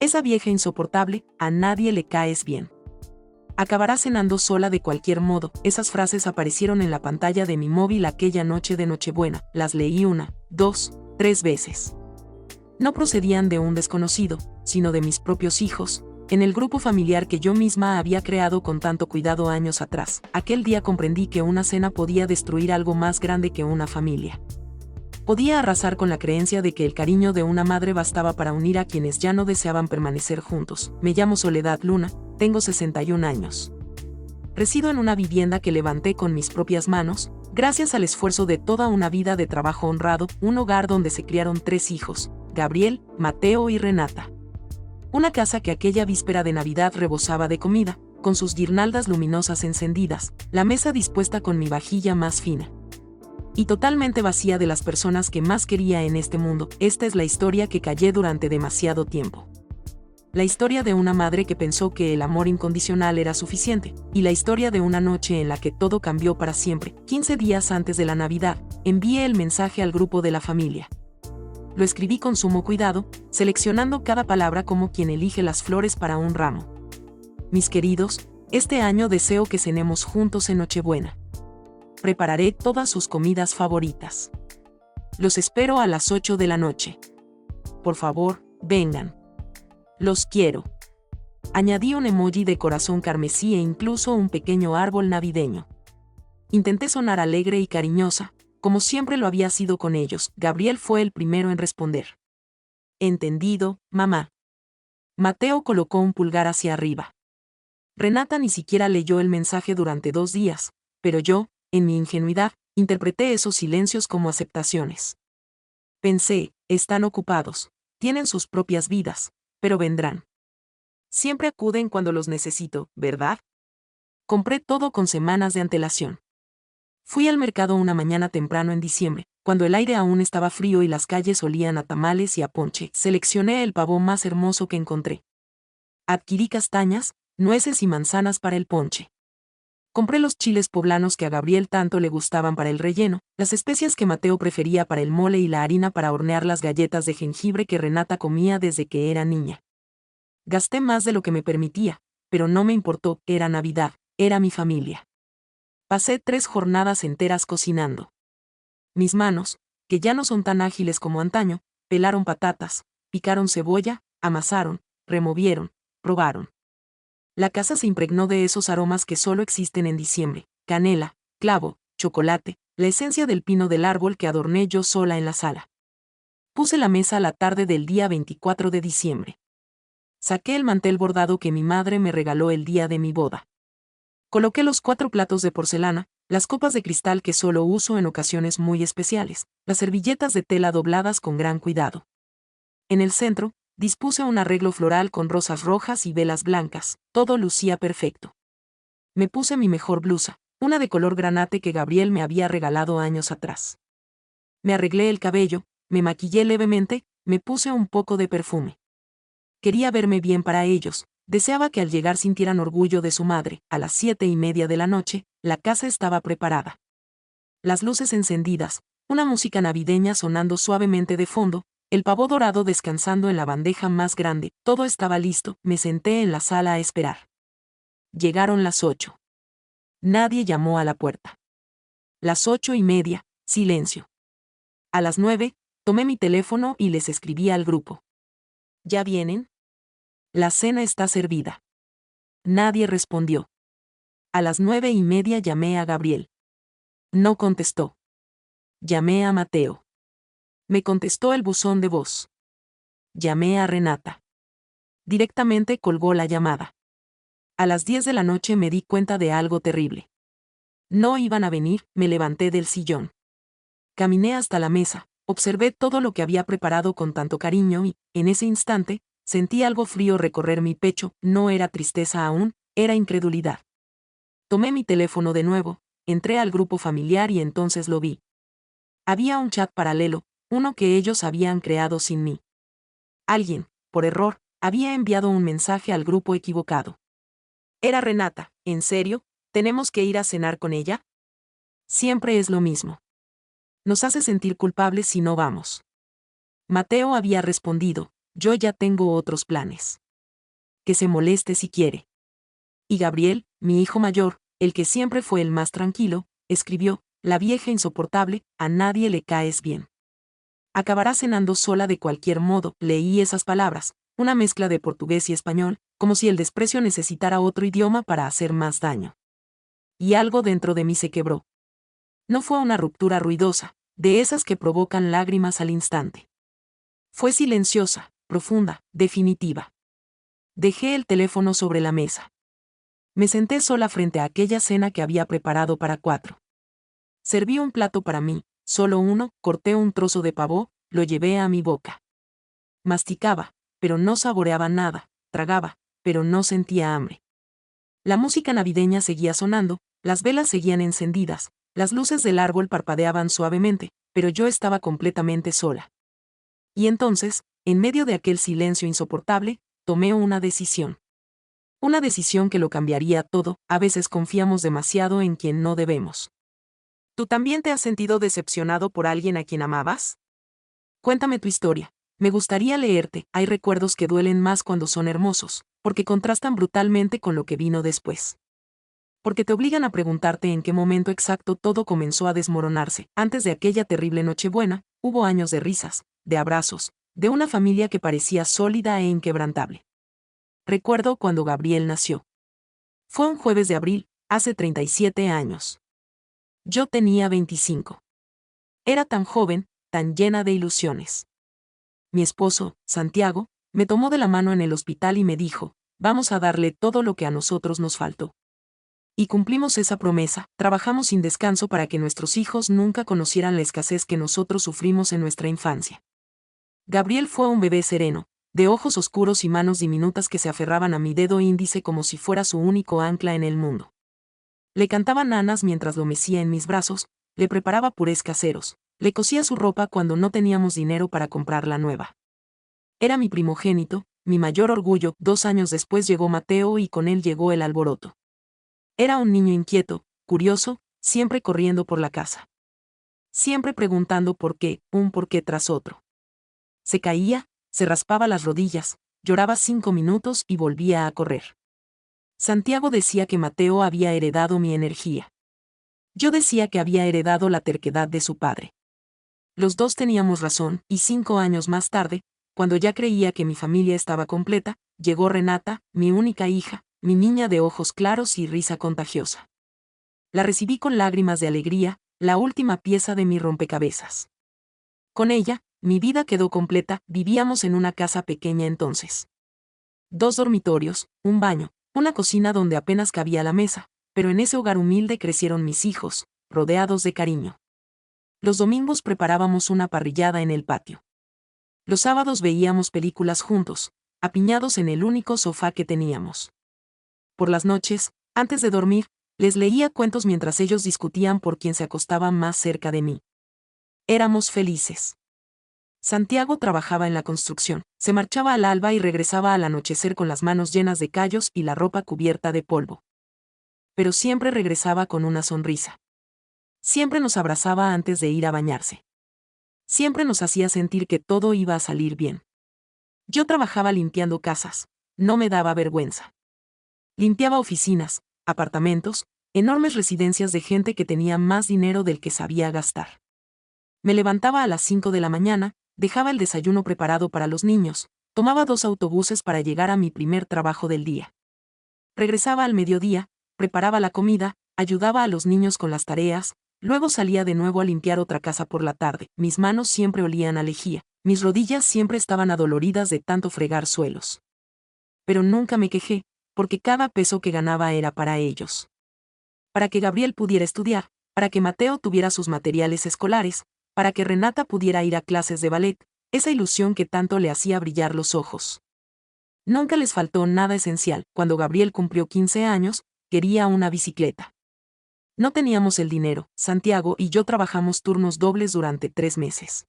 Esa vieja insoportable, a nadie le caes bien. Acabará cenando sola de cualquier modo. Esas frases aparecieron en la pantalla de mi móvil aquella noche de Nochebuena. Las leí 1, 2, 3 veces. No procedían de un desconocido, sino de mis propios hijos, en el grupo familiar que yo misma había creado con tanto cuidado años atrás. Aquel día comprendí que una cena podía destruir algo más grande que una familia. Podía arrasar con la creencia de que el cariño de una madre bastaba para unir a quienes ya no deseaban permanecer juntos. Me llamo Soledad Luna, tengo 61 años. Resido en una vivienda que levanté con mis propias manos, gracias al esfuerzo de toda una vida de trabajo honrado, un hogar donde se criaron 3 hijos, Gabriel, Mateo y Renata. Una casa que aquella víspera de Navidad rebosaba de comida, con sus guirnaldas luminosas encendidas, la mesa dispuesta con mi vajilla más fina. Y totalmente vacía de las personas que más quería en este mundo. Esta es la historia que callé durante demasiado tiempo. La historia de una madre que pensó que el amor incondicional era suficiente, y la historia de una noche en la que todo cambió para siempre. 15 días antes de la Navidad, envié el mensaje al grupo de la familia. Lo escribí con sumo cuidado, seleccionando cada palabra como quien elige las flores para un ramo. Mis queridos, este año deseo que cenemos juntos en Nochebuena. Prepararé todas sus comidas favoritas. Los espero a las 8 de la noche. Por favor, vengan. Los quiero. Añadí un emoji de corazón carmesí e incluso un pequeño árbol navideño. Intenté sonar alegre y cariñosa, como siempre lo había sido con ellos. Gabriel fue el primero en responder. Entendido, mamá. Mateo colocó un pulgar hacia arriba. Renata ni siquiera leyó el mensaje durante 2 días, pero yo, en mi ingenuidad, interpreté esos silencios como aceptaciones. Pensé, están ocupados, tienen sus propias vidas, pero vendrán. Siempre acuden cuando los necesito, ¿verdad? Compré todo con semanas de antelación. Fui al mercado una mañana temprano en diciembre, cuando el aire aún estaba frío y las calles olían a tamales y a ponche. Seleccioné el pavón más hermoso que encontré. Adquirí castañas, nueces y manzanas para el ponche. Compré los chiles poblanos que a Gabriel tanto le gustaban para el relleno, las especias que Mateo prefería para el mole y la harina para hornear las galletas de jengibre que Renata comía desde que era niña. Gasté más de lo que me permitía, pero no me importó, era Navidad, era mi familia. Pasé 3 jornadas enteras cocinando. Mis manos, que ya no son tan ágiles como antaño, pelaron patatas, picaron cebolla, amasaron, removieron, probaron. La casa se impregnó de esos aromas que solo existen en diciembre: canela, clavo, chocolate, la esencia del pino del árbol que adorné yo sola en la sala. Puse la mesa a la tarde del día 24 de diciembre. Saqué el mantel bordado que mi madre me regaló el día de mi boda. Coloqué los 4 platos de porcelana, las copas de cristal que solo uso en ocasiones muy especiales, las servilletas de tela dobladas con gran cuidado. En el centro, dispuse un arreglo floral con rosas rojas y velas blancas, todo lucía perfecto. Me puse mi mejor blusa, una de color granate que Gabriel me había regalado años atrás. Me arreglé el cabello, me maquillé levemente, me puse un poco de perfume. Quería verme bien para ellos, deseaba que al llegar sintieran orgullo de su madre. A las 7:30 de la noche, la casa estaba preparada. Las luces encendidas, una música navideña sonando suavemente de fondo, el pavo dorado descansando en la bandeja más grande, todo estaba listo. Me senté en la sala a esperar. Llegaron las 8. Nadie llamó a la puerta. Las 8:30, silencio. A las 9, tomé mi teléfono y les escribí al grupo. ¿Ya vienen? La cena está servida. Nadie respondió. A las 9:30 llamé a Gabriel. No contestó. Llamé a Mateo. Me contestó el buzón de voz. Llamé a Renata. Directamente colgó la llamada. A las 10 de la noche me di cuenta de algo terrible. No iban a venir. Me levanté del sillón. Caminé hasta la mesa, observé todo lo que había preparado con tanto cariño y, en ese instante, sentí algo frío recorrer mi pecho. No era tristeza aún, era incredulidad. Tomé mi teléfono de nuevo, entré al grupo familiar y entonces lo vi. Había un chat paralelo, uno que ellos habían creado sin mí. Alguien, por error, había enviado un mensaje al grupo equivocado. Era Renata. ¿En serio? ¿Tenemos que ir a cenar con ella? Siempre es lo mismo. Nos hace sentir culpables si no vamos. Mateo había respondido, Yo ya tengo otros planes. Que se moleste si quiere. Y Gabriel, mi hijo mayor, el que siempre fue el más tranquilo, escribió: la vieja insoportable, a nadie le caes bien. Acabará cenando sola de cualquier modo. Leí esas palabras, una mezcla de portugués y español, como si el desprecio necesitara otro idioma para hacer más daño. Y algo dentro de mí se quebró. No fue una ruptura ruidosa, de esas que provocan lágrimas al instante. Fue silenciosa, profunda, definitiva. Dejé el teléfono sobre la mesa. Me senté sola frente a aquella cena que había preparado para 4. Serví un plato para mí, solo uno, corté un trozo de pavó, lo llevé a mi boca. Masticaba, pero no saboreaba nada, tragaba, pero no sentía hambre. La música navideña seguía sonando, las velas seguían encendidas, las luces del árbol parpadeaban suavemente, pero yo estaba completamente sola. Y entonces, en medio de aquel silencio insoportable, tomé una decisión. Una decisión que lo cambiaría todo. A veces confiamos demasiado en quien no debemos. ¿Tú también te has sentido decepcionado por alguien a quien amabas? Cuéntame tu historia. Me gustaría leerte. Hay recuerdos que duelen más cuando son hermosos, porque contrastan brutalmente con lo que vino después. Porque te obligan a preguntarte en qué momento exacto todo comenzó a desmoronarse. Antes de aquella terrible Nochebuena, hubo años de risas, de abrazos, de una familia que parecía sólida e inquebrantable. Recuerdo cuando Gabriel nació. Fue un jueves de abril, hace 37 años. Yo tenía 25. Era tan joven, tan llena de ilusiones. Mi esposo, Santiago, me tomó de la mano en el hospital y me dijo: vamos a darle todo lo que a nosotros nos faltó. Y cumplimos esa promesa, trabajamos sin descanso para que nuestros hijos nunca conocieran la escasez que nosotros sufrimos en nuestra infancia. Gabriel fue un bebé sereno, de ojos oscuros y manos diminutas que se aferraban a mi dedo índice como si fuera su único ancla en el mundo. Le cantaba nanas mientras lo mecía en mis brazos, le preparaba purés caseros, le cosía su ropa cuando no teníamos dinero para comprarla nueva. Era mi primogénito, mi mayor orgullo. 2 años después llegó Mateo y con él llegó el alboroto. Era un niño inquieto, curioso, siempre corriendo por la casa. Siempre preguntando por qué, un por qué tras otro. Se caía, se raspaba las rodillas, lloraba 5 minutos y volvía a correr. Santiago decía que Mateo había heredado mi energía. Yo decía que había heredado la terquedad de su padre. Los dos teníamos razón, y 5 años más tarde, cuando ya creía que mi familia estaba completa, llegó Renata, mi única hija, mi niña de ojos claros y risa contagiosa. La recibí con lágrimas de alegría, la última pieza de mi rompecabezas. Con ella, mi vida quedó completa. Vivíamos en una casa pequeña entonces. 2 dormitorios, un baño, una cocina donde apenas cabía la mesa, pero en ese hogar humilde crecieron mis hijos, rodeados de cariño. Los domingos preparábamos una parrillada en el patio. Los sábados veíamos películas juntos, apiñados en el único sofá que teníamos. Por las noches, antes de dormir, les leía cuentos mientras ellos discutían por quién se acostaba más cerca de mí. Éramos felices. Santiago trabajaba en la construcción, se marchaba al alba y regresaba al anochecer con las manos llenas de callos y la ropa cubierta de polvo. Pero siempre regresaba con una sonrisa. Siempre nos abrazaba antes de ir a bañarse. Siempre nos hacía sentir que todo iba a salir bien. Yo trabajaba limpiando casas, no me daba vergüenza. Limpiaba oficinas, apartamentos, enormes residencias de gente que tenía más dinero del que sabía gastar. Me levantaba a las 5 de la mañana, dejaba el desayuno preparado para los niños, tomaba 2 autobuses para llegar a mi primer trabajo del día. Regresaba al mediodía, preparaba la comida, ayudaba a los niños con las tareas, luego salía de nuevo a limpiar otra casa por la tarde. Mis manos siempre olían a lejía, mis rodillas siempre estaban adoloridas de tanto fregar suelos. Pero nunca me quejé, porque cada peso que ganaba era para ellos. Para que Gabriel pudiera estudiar, para que Mateo tuviera sus materiales escolares, para que Renata pudiera ir a clases de ballet, esa ilusión que tanto le hacía brillar los ojos. Nunca les faltó nada esencial. Cuando Gabriel cumplió 15 años, quería una bicicleta. No teníamos el dinero. Santiago y yo trabajamos turnos dobles durante 3 meses.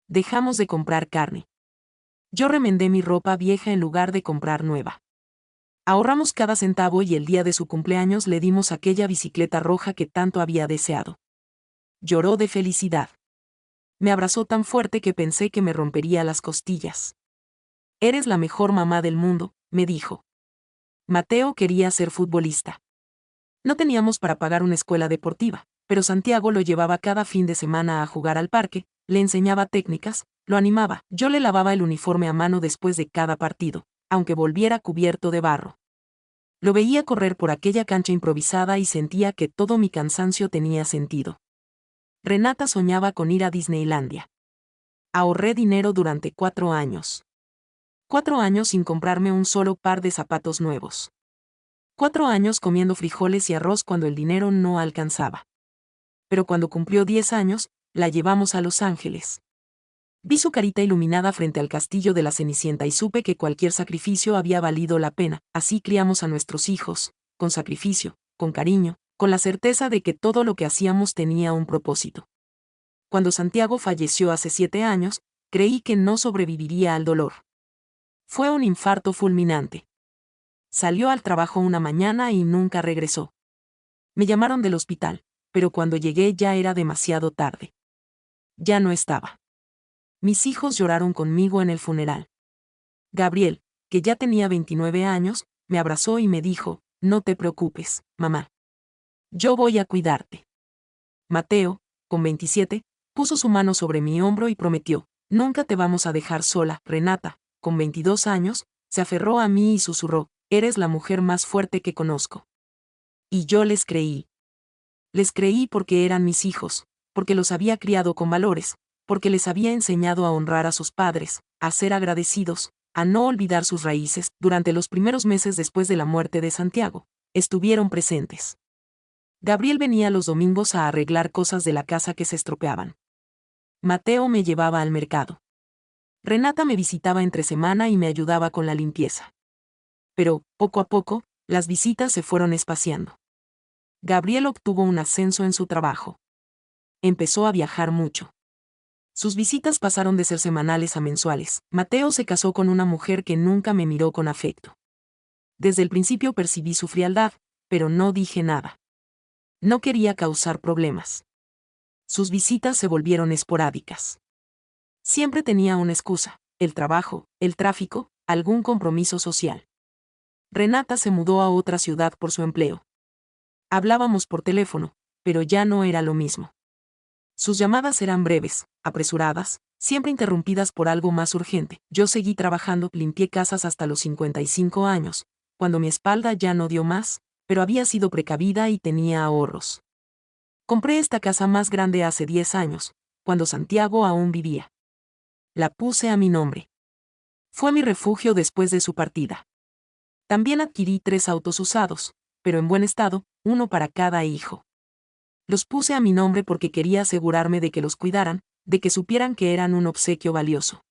Dejamos de comprar carne. Yo remendé mi ropa vieja en lugar de comprar nueva. Ahorramos cada centavo y el día de su cumpleaños le dimos aquella bicicleta roja que tanto había deseado. Lloró de felicidad. Me abrazó tan fuerte que pensé que me rompería las costillas. Eres la mejor mamá del mundo, me dijo. Mateo quería ser futbolista. No teníamos para pagar una escuela deportiva, pero Santiago lo llevaba cada fin de semana a jugar al parque, le enseñaba técnicas, lo animaba. Yo le lavaba el uniforme a mano después de cada partido, aunque volviera cubierto de barro. Lo veía correr por aquella cancha improvisada y sentía que todo mi cansancio tenía sentido. Renata soñaba con ir a Disneylandia. Ahorré dinero durante 4 años. 4 años sin comprarme un solo par de zapatos nuevos. 4 años comiendo frijoles y arroz cuando el dinero no alcanzaba. Pero cuando cumplió 10 años, la llevamos a Los Ángeles. Vi su carita iluminada frente al castillo de la Cenicienta y supe que cualquier sacrificio había valido la pena. Así criamos a nuestros hijos, con sacrificio, con cariño, con la certeza de que todo lo que hacíamos tenía un propósito. Cuando Santiago falleció hace 7 años, creí que no sobreviviría al dolor. Fue un infarto fulminante. Salió al trabajo una mañana y nunca regresó. Me llamaron del hospital, pero cuando llegué ya era demasiado tarde. Ya no estaba. Mis hijos lloraron conmigo en el funeral. Gabriel, que ya tenía 29 años, me abrazó y me dijo, no te preocupes, mamá. Yo voy a cuidarte. Mateo, con 27, puso su mano sobre mi hombro y prometió, nunca te vamos a dejar sola. Renata, con 22 años, se aferró a mí y susurró, eres la mujer más fuerte que conozco. Y yo les creí. Les creí porque eran mis hijos, porque los había criado con valores, porque les había enseñado a honrar a sus padres, a ser agradecidos, a no olvidar sus raíces. Durante los primeros meses después de la muerte de Santiago, estuvieron presentes. Gabriel venía los domingos a arreglar cosas de la casa que se estropeaban. Mateo me llevaba al mercado. Renata me visitaba entre semana y me ayudaba con la limpieza. Pero, poco a poco, las visitas se fueron espaciando. Gabriel obtuvo un ascenso en su trabajo. Empezó a viajar mucho. Sus visitas pasaron de ser semanales a mensuales. Mateo se casó con una mujer que nunca me miró con afecto. Desde el principio percibí su frialdad, pero no dije nada. No quería causar problemas. Sus visitas se volvieron esporádicas. Siempre tenía una excusa, el trabajo, el tráfico, algún compromiso social. Renata se mudó a otra ciudad por su empleo. Hablábamos por teléfono, pero ya no era lo mismo. Sus llamadas eran breves, apresuradas, siempre interrumpidas por algo más urgente. Yo seguí trabajando, limpié casas hasta los 55 años, cuando mi espalda ya no dio más, pero había sido precavida y tenía ahorros. Compré esta casa más grande hace 10 años, cuando Santiago aún vivía. La puse a mi nombre. Fue mi refugio después de su partida. También adquirí 3 autos usados, pero en buen estado, uno para cada hijo. Los puse a mi nombre porque quería asegurarme de que los cuidaran, de que supieran que eran un obsequio valioso.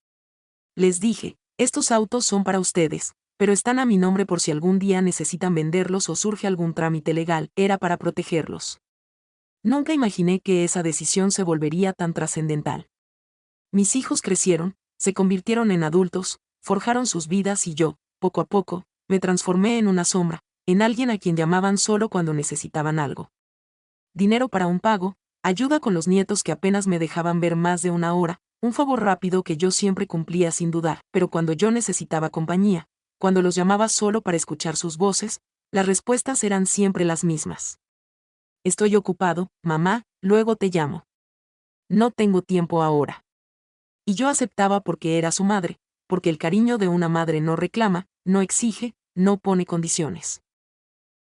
Les dije, estos autos son para ustedes, pero están a mi nombre por si algún día necesitan venderlos o surge algún trámite legal. Era para protegerlos. Nunca imaginé que esa decisión se volvería tan trascendental. Mis hijos crecieron, se convirtieron en adultos, forjaron sus vidas y yo, poco a poco, me transformé en una sombra, en alguien a quien llamaban solo cuando necesitaban algo. Dinero para un pago, ayuda con los nietos que apenas me dejaban ver más de una hora, un favor rápido que yo siempre cumplía sin dudar, pero cuando yo necesitaba compañía, cuando los llamaba solo para escuchar sus voces, las respuestas eran siempre las mismas. Estoy ocupado, mamá, luego te llamo. No tengo tiempo ahora. Y yo aceptaba porque era su madre, porque el cariño de una madre no reclama, no exige, no pone condiciones.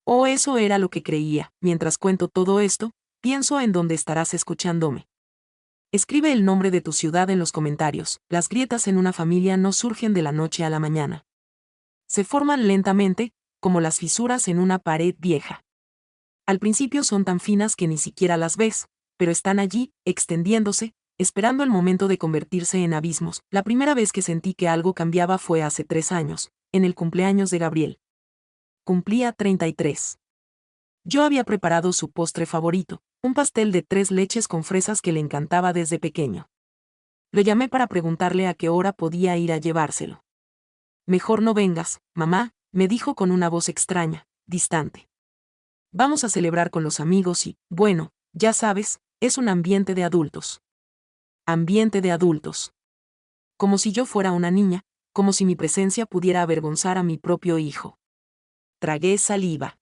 O eso era lo que creía. Mientras cuento todo esto, pienso en dónde estarás escuchándome. Escribe el nombre de tu ciudad en los comentarios. Las grietas en una familia no surgen de la noche a la mañana. Se forman lentamente, como las fisuras en una pared vieja. Al principio son tan finas que ni siquiera las ves, pero están allí, extendiéndose, esperando el momento de convertirse en abismos. La primera vez que sentí que algo cambiaba fue hace 3 años, en el cumpleaños de Gabriel. Cumplía 33. Yo había preparado su postre favorito, un pastel de 3 leches con fresas que le encantaba desde pequeño. Lo llamé para preguntarle a qué hora podía ir a llevárselo. Mejor no vengas, mamá, me dijo con una voz extraña, distante. Vamos a celebrar con los amigos y, bueno, ya sabes, es un ambiente de adultos. Ambiente de adultos. Como si yo fuera una niña, como si mi presencia pudiera avergonzar a mi propio hijo. Tragué saliva.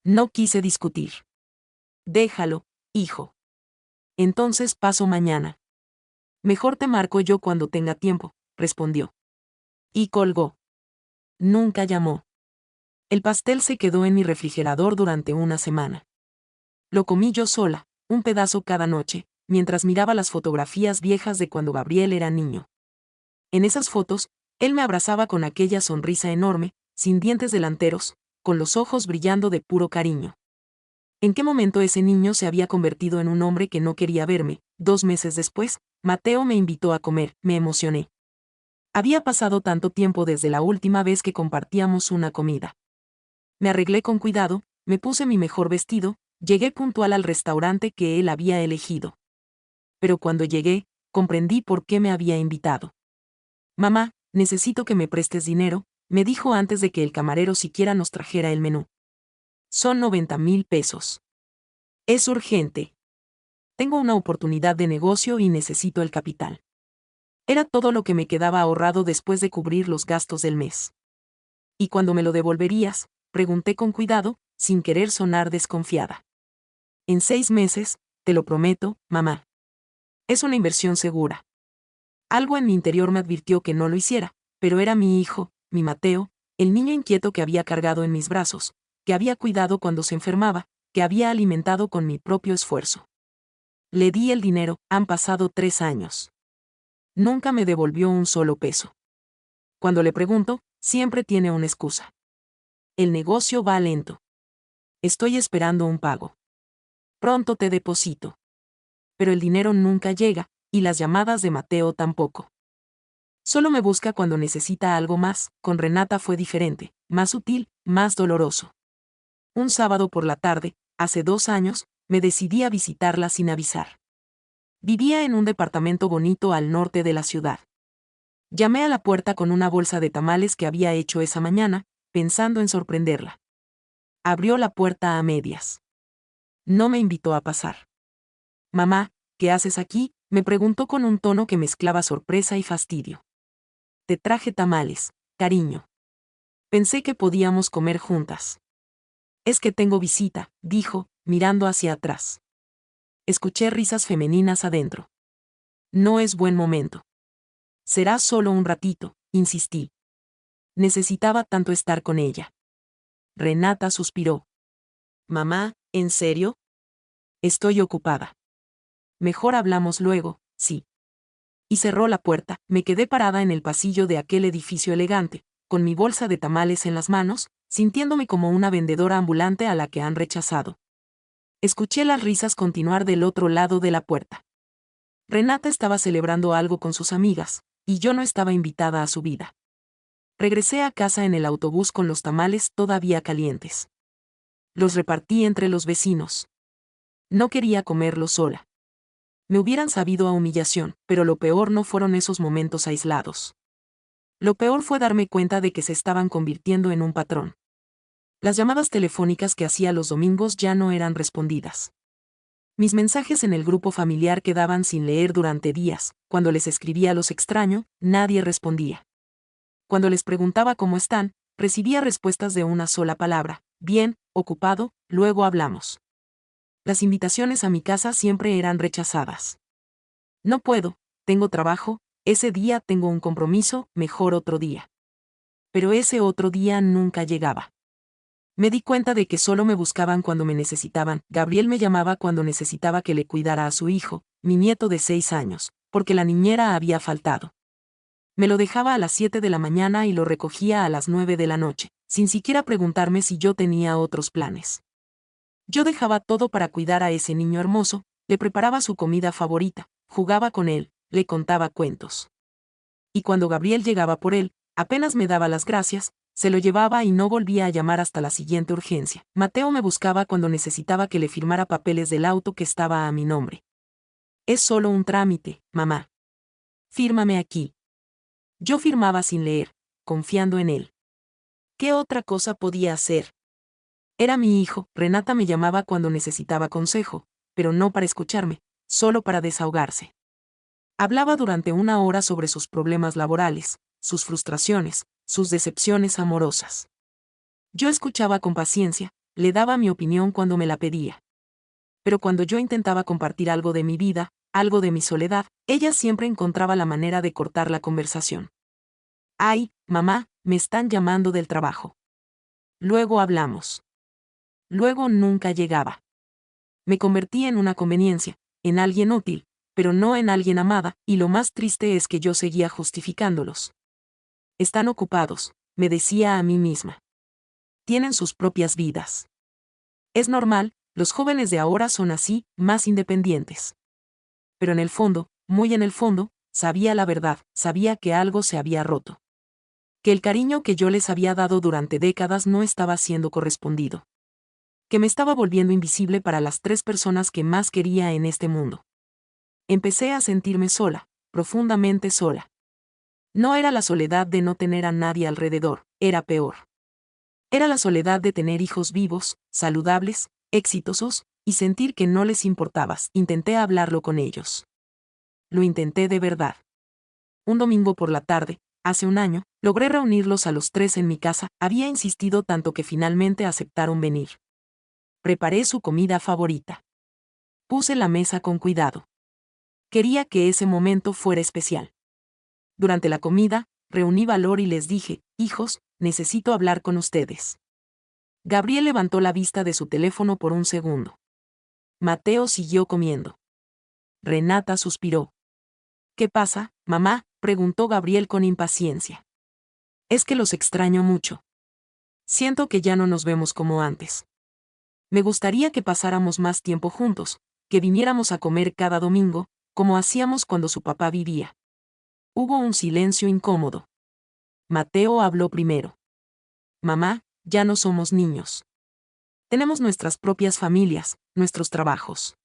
No quise discutir. Déjalo, hijo. Entonces paso mañana. Mejor te marco yo cuando tenga tiempo, respondió. Y colgó. Nunca llamó. El pastel se quedó en mi refrigerador durante una semana. Lo comí yo sola, un pedazo cada noche, mientras miraba las fotografías viejas de cuando Gabriel era niño. En esas fotos, él me abrazaba con aquella sonrisa enorme, sin dientes delanteros, con los ojos brillando de puro cariño. ¿En qué momento ese niño se había convertido en un hombre que no quería verme? 2 meses después, Mateo me invitó a comer, me emocioné. Había pasado tanto tiempo desde la última vez que compartíamos una comida. Me arreglé con cuidado, me puse mi mejor vestido, llegué puntual al restaurante que él había elegido. Pero cuando llegué, comprendí por qué me había invitado. Mamá, necesito que me prestes dinero, me dijo antes de que el camarero siquiera nos trajera el menú. Son 90,000 pesos. Es urgente. Tengo una oportunidad de negocio y necesito el capital. Era todo lo que me quedaba ahorrado después de cubrir los gastos del mes. ¿Y cuándo me lo devolverías?, pregunté con cuidado, sin querer sonar desconfiada. En 6 meses, te lo prometo, mamá. Es una inversión segura. Algo en mi interior me advirtió que no lo hiciera, pero era mi hijo, mi Mateo, el niño inquieto que había cargado en mis brazos, que había cuidado cuando se enfermaba, que había alimentado con mi propio esfuerzo. Le di el dinero, han pasado 3 años. Nunca me devolvió un solo peso. Cuando le pregunto, siempre tiene una excusa. El negocio va lento. Estoy esperando un pago. Pronto te deposito. Pero el dinero nunca llega, y las llamadas de Mateo tampoco. Solo me busca cuando necesita algo más. Con Renata fue diferente, más sutil, más doloroso. Un sábado por la tarde, hace 2 años, me decidí a visitarla sin avisar. Vivía en un departamento bonito al norte de la ciudad. Llamé a la puerta con una bolsa de tamales que había hecho esa mañana, pensando en sorprenderla. Abrió la puerta a medias. No me invitó a pasar. Mamá, ¿qué haces aquí?, me preguntó con un tono que mezclaba sorpresa y fastidio. Te traje tamales, cariño. Pensé que podíamos comer juntas. Es que tengo visita, dijo, mirando hacia atrás. Escuché risas femeninas adentro. No es buen momento. Será solo un ratito, insistí. Necesitaba tanto estar con ella. Renata suspiró. Mamá, ¿en serio? Estoy ocupada. Mejor hablamos luego, sí. Y cerró la puerta. Me quedé parada en el pasillo de aquel edificio elegante, con mi bolsa de tamales en las manos, sintiéndome como una vendedora ambulante a la que han rechazado. Escuché las risas continuar del otro lado de la puerta. Renata estaba celebrando algo con sus amigas, y yo no estaba invitada a su vida. Regresé a casa en el autobús con los tamales todavía calientes. Los repartí entre los vecinos. No quería comerlos sola. Me hubieran sabido a humillación, pero lo peor no fueron esos momentos aislados. Lo peor fue darme cuenta de que se estaban convirtiendo en un patrón. Las llamadas telefónicas que hacía los domingos ya no eran respondidas. Mis mensajes en el grupo familiar quedaban sin leer durante días. Cuando les escribía los extraño, nadie respondía. Cuando les preguntaba cómo están, recibía respuestas de una sola palabra: bien, ocupado, luego hablamos. Las invitaciones a mi casa siempre eran rechazadas. No puedo, tengo trabajo, ese día tengo un compromiso, mejor otro día. Pero ese otro día nunca llegaba. Me di cuenta de que solo me buscaban cuando me necesitaban. Gabriel me llamaba cuando necesitaba que le cuidara a su hijo, mi nieto de 6 años, porque la niñera había faltado. Me lo dejaba a las 7 de la mañana y lo recogía a las 9 de la noche, sin siquiera preguntarme si yo tenía otros planes. Yo dejaba todo para cuidar a ese niño hermoso, le preparaba su comida favorita, jugaba con él, le contaba cuentos. Y cuando Gabriel llegaba por él, apenas me daba las gracias, se lo llevaba y no volvía a llamar hasta la siguiente urgencia. Mateo me buscaba cuando necesitaba que le firmara papeles del auto que estaba a mi nombre. Es solo un trámite, mamá. Fírmame aquí. Yo firmaba sin leer, confiando en él. ¿Qué otra cosa podía hacer? Era mi hijo. Renata me llamaba cuando necesitaba consejo, pero no para escucharme, solo para desahogarse. Hablaba durante 1 hora sobre sus problemas laborales, sus frustraciones, sus decepciones amorosas. Yo escuchaba con paciencia, le daba mi opinión cuando me la pedía. Pero cuando yo intentaba compartir algo de mi vida, algo de mi soledad, ella siempre encontraba la manera de cortar la conversación. Ay, mamá, me están llamando del trabajo. Luego hablamos. Luego nunca llegaba. Me convertí en una conveniencia, en alguien útil, pero no en alguien amada, y lo más triste es que yo seguía justificándolos. Están ocupados, me decía a mí misma. Tienen sus propias vidas. Es normal, los jóvenes de ahora son así, más independientes. Pero en el fondo, muy en el fondo, sabía la verdad, sabía que algo se había roto. Que el cariño que yo les había dado durante décadas no estaba siendo correspondido. Que me estaba volviendo invisible para las 3 personas que más quería en este mundo. Empecé a sentirme sola, profundamente sola. No era la soledad de no tener a nadie alrededor, era peor. Era la soledad de tener hijos vivos, saludables, exitosos, y sentir que no les importabas. Intenté hablarlo con ellos. Lo intenté de verdad. Un domingo por la tarde, hace un año, logré reunirlos a los 3 en mi casa. Había insistido tanto que finalmente aceptaron venir. Preparé su comida favorita. Puse la mesa con cuidado. Quería que ese momento fuera especial. Durante la comida, reuní valor y les dije, hijos, necesito hablar con ustedes. Gabriel levantó la vista de su teléfono por un segundo. Mateo siguió comiendo. Renata suspiró. ¿Qué pasa, mamá?, preguntó Gabriel con impaciencia. Es que los extraño mucho. Siento que ya no nos vemos como antes. Me gustaría que pasáramos más tiempo juntos, que viniéramos a comer cada domingo, como hacíamos cuando su papá vivía. Hubo un silencio incómodo. Mateo habló primero. Mamá, ya no somos niños. Tenemos nuestras propias familias, nuestros trabajos.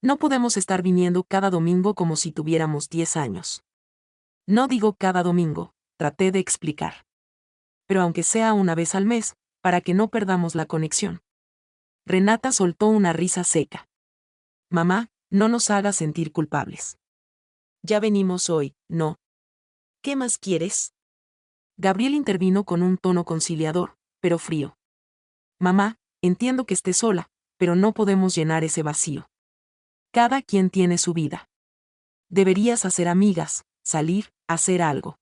No podemos estar viniendo cada domingo como si tuviéramos 10 años. No digo cada domingo, traté de explicar. Pero aunque sea una vez al mes, para que no perdamos la conexión. Renata soltó una risa seca. Mamá, no nos hagas sentir culpables. Ya venimos hoy, ¿no? ¿Qué más quieres? Gabriel intervino con un tono conciliador, pero frío. Mamá, entiendo que estés sola, pero no podemos llenar ese vacío. Cada quien tiene su vida. Deberías hacer amigas, salir, hacer algo.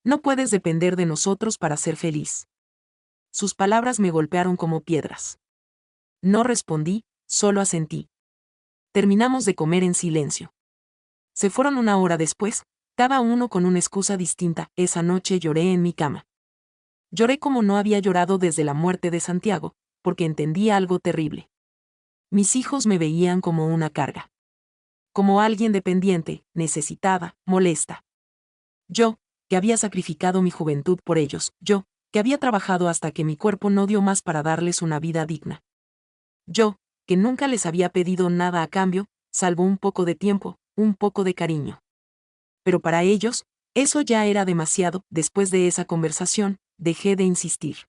No puedes depender de nosotros para ser feliz. Sus palabras me golpearon como piedras. No respondí, solo asentí. Terminamos de comer en silencio. Se fueron 1 hora después, cada uno con una excusa distinta. Esa noche lloré en mi cama. Lloré como no había llorado desde la muerte de Santiago, porque entendí algo terrible. Mis hijos me veían como una carga. Como alguien dependiente, necesitada, molesta. Yo, que había sacrificado mi juventud por ellos, yo, que había trabajado hasta que mi cuerpo no dio más para darles una vida digna. Yo, que nunca les había pedido nada a cambio, salvo un poco de tiempo, un poco de cariño. Pero para ellos, eso ya era demasiado. Después de esa conversación, dejé de insistir.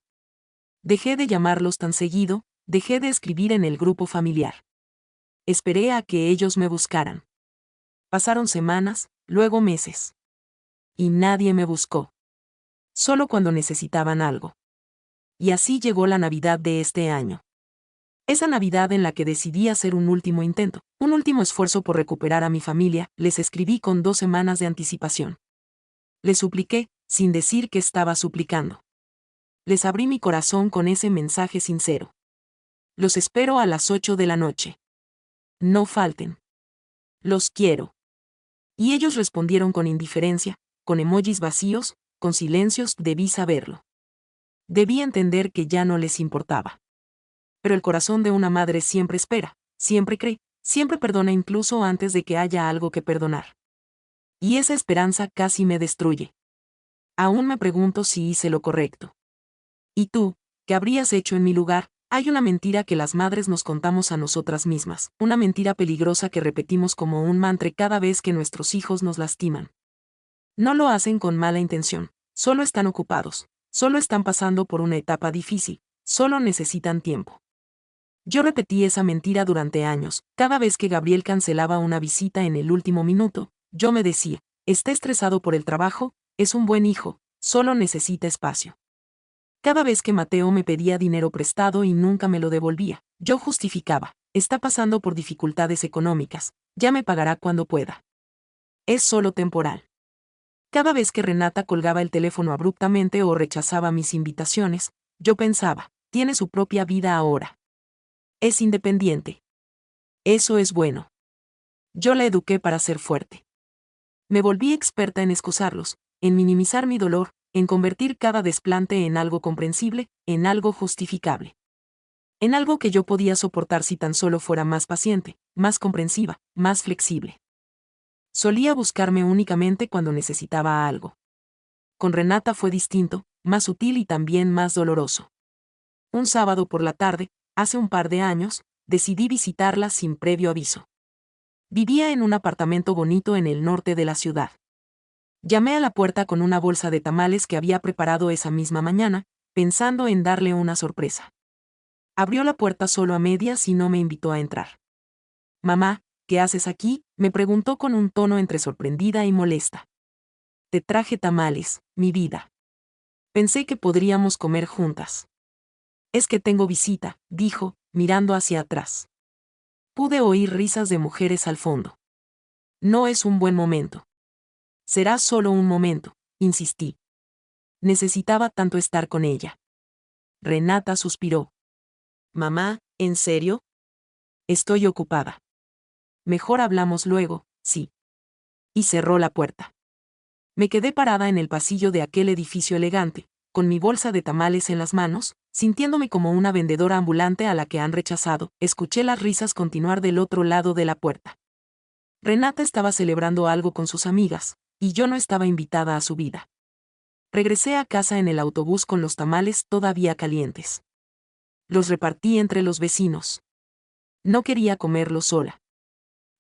Dejé de llamarlos tan seguido, dejé de escribir en el grupo familiar. Esperé a que ellos me buscaran. Pasaron semanas, luego meses. Y nadie me buscó. Solo cuando necesitaban algo. Y así llegó la Navidad de este año. Esa Navidad en la que decidí hacer un último intento, un último esfuerzo por recuperar a mi familia, les escribí con 2 semanas de anticipación. Les supliqué, sin decir que estaba suplicando. Les abrí mi corazón con ese mensaje sincero. Los espero a las 8 de la noche. No falten. Los quiero. Y ellos respondieron con indiferencia, con emojis vacíos, con silencios. Debí saberlo. Debí entender que ya no les importaba. Pero el corazón de una madre siempre espera, siempre cree, siempre perdona incluso antes de que haya algo que perdonar. Y esa esperanza casi me destruye. Aún me pregunto si hice lo correcto. ¿Y tú, qué habrías hecho en mi lugar? Hay una mentira que las madres nos contamos a nosotras mismas, una mentira peligrosa que repetimos como un mantra cada vez que nuestros hijos nos lastiman. No lo hacen con mala intención, solo están ocupados, solo están pasando por una etapa difícil, solo necesitan tiempo. Yo repetí esa mentira durante años. Cada vez que Gabriel cancelaba una visita en el último minuto, yo me decía, está estresado por el trabajo, es un buen hijo, solo necesita espacio. Cada vez que Mateo me pedía dinero prestado y nunca me lo devolvía, yo justificaba, está pasando por dificultades económicas, ya me pagará cuando pueda. Es solo temporal. Cada vez que Renata colgaba el teléfono abruptamente o rechazaba mis invitaciones, yo pensaba, tiene su propia vida ahora. Es independiente. Eso es bueno. Yo la eduqué para ser fuerte. Me volví experta en excusarlos, en minimizar mi dolor, en convertir cada desplante en algo comprensible, en algo justificable. En algo que yo podía soportar si tan solo fuera más paciente, más comprensiva, más flexible. Solía buscarme únicamente cuando necesitaba algo. Con Renata fue distinto, más sutil y también más doloroso. Un sábado por la tarde, hace un par de años, decidí visitarla sin previo aviso. Vivía en un apartamento bonito en el norte de la ciudad. Llamé a la puerta con una bolsa de tamales que había preparado esa misma mañana, pensando en darle una sorpresa. Abrió la puerta solo a medias y no me invitó a entrar. «Mamá, ¿qué haces aquí?», me preguntó con un tono entre sorprendida y molesta. «Te traje tamales, mi vida. Pensé que podríamos comer juntas». «Es que tengo visita», dijo, mirando hacia atrás. Pude oír risas de mujeres al fondo. «No es un buen momento». «Será solo un momento», insistí. Necesitaba tanto estar con ella. Renata suspiró. «Mamá, ¿en serio?». «Estoy ocupada». «Mejor hablamos luego, sí». Y cerró la puerta. Me quedé parada en el pasillo de aquel edificio elegante, con mi bolsa de tamales en las manos, sintiéndome como una vendedora ambulante a la que han rechazado. Escuché las risas continuar del otro lado de la puerta. Renata estaba celebrando algo con sus amigas, y yo no estaba invitada a su vida. Regresé a casa en el autobús con los tamales todavía calientes. Los repartí entre los vecinos. No quería comerlos sola.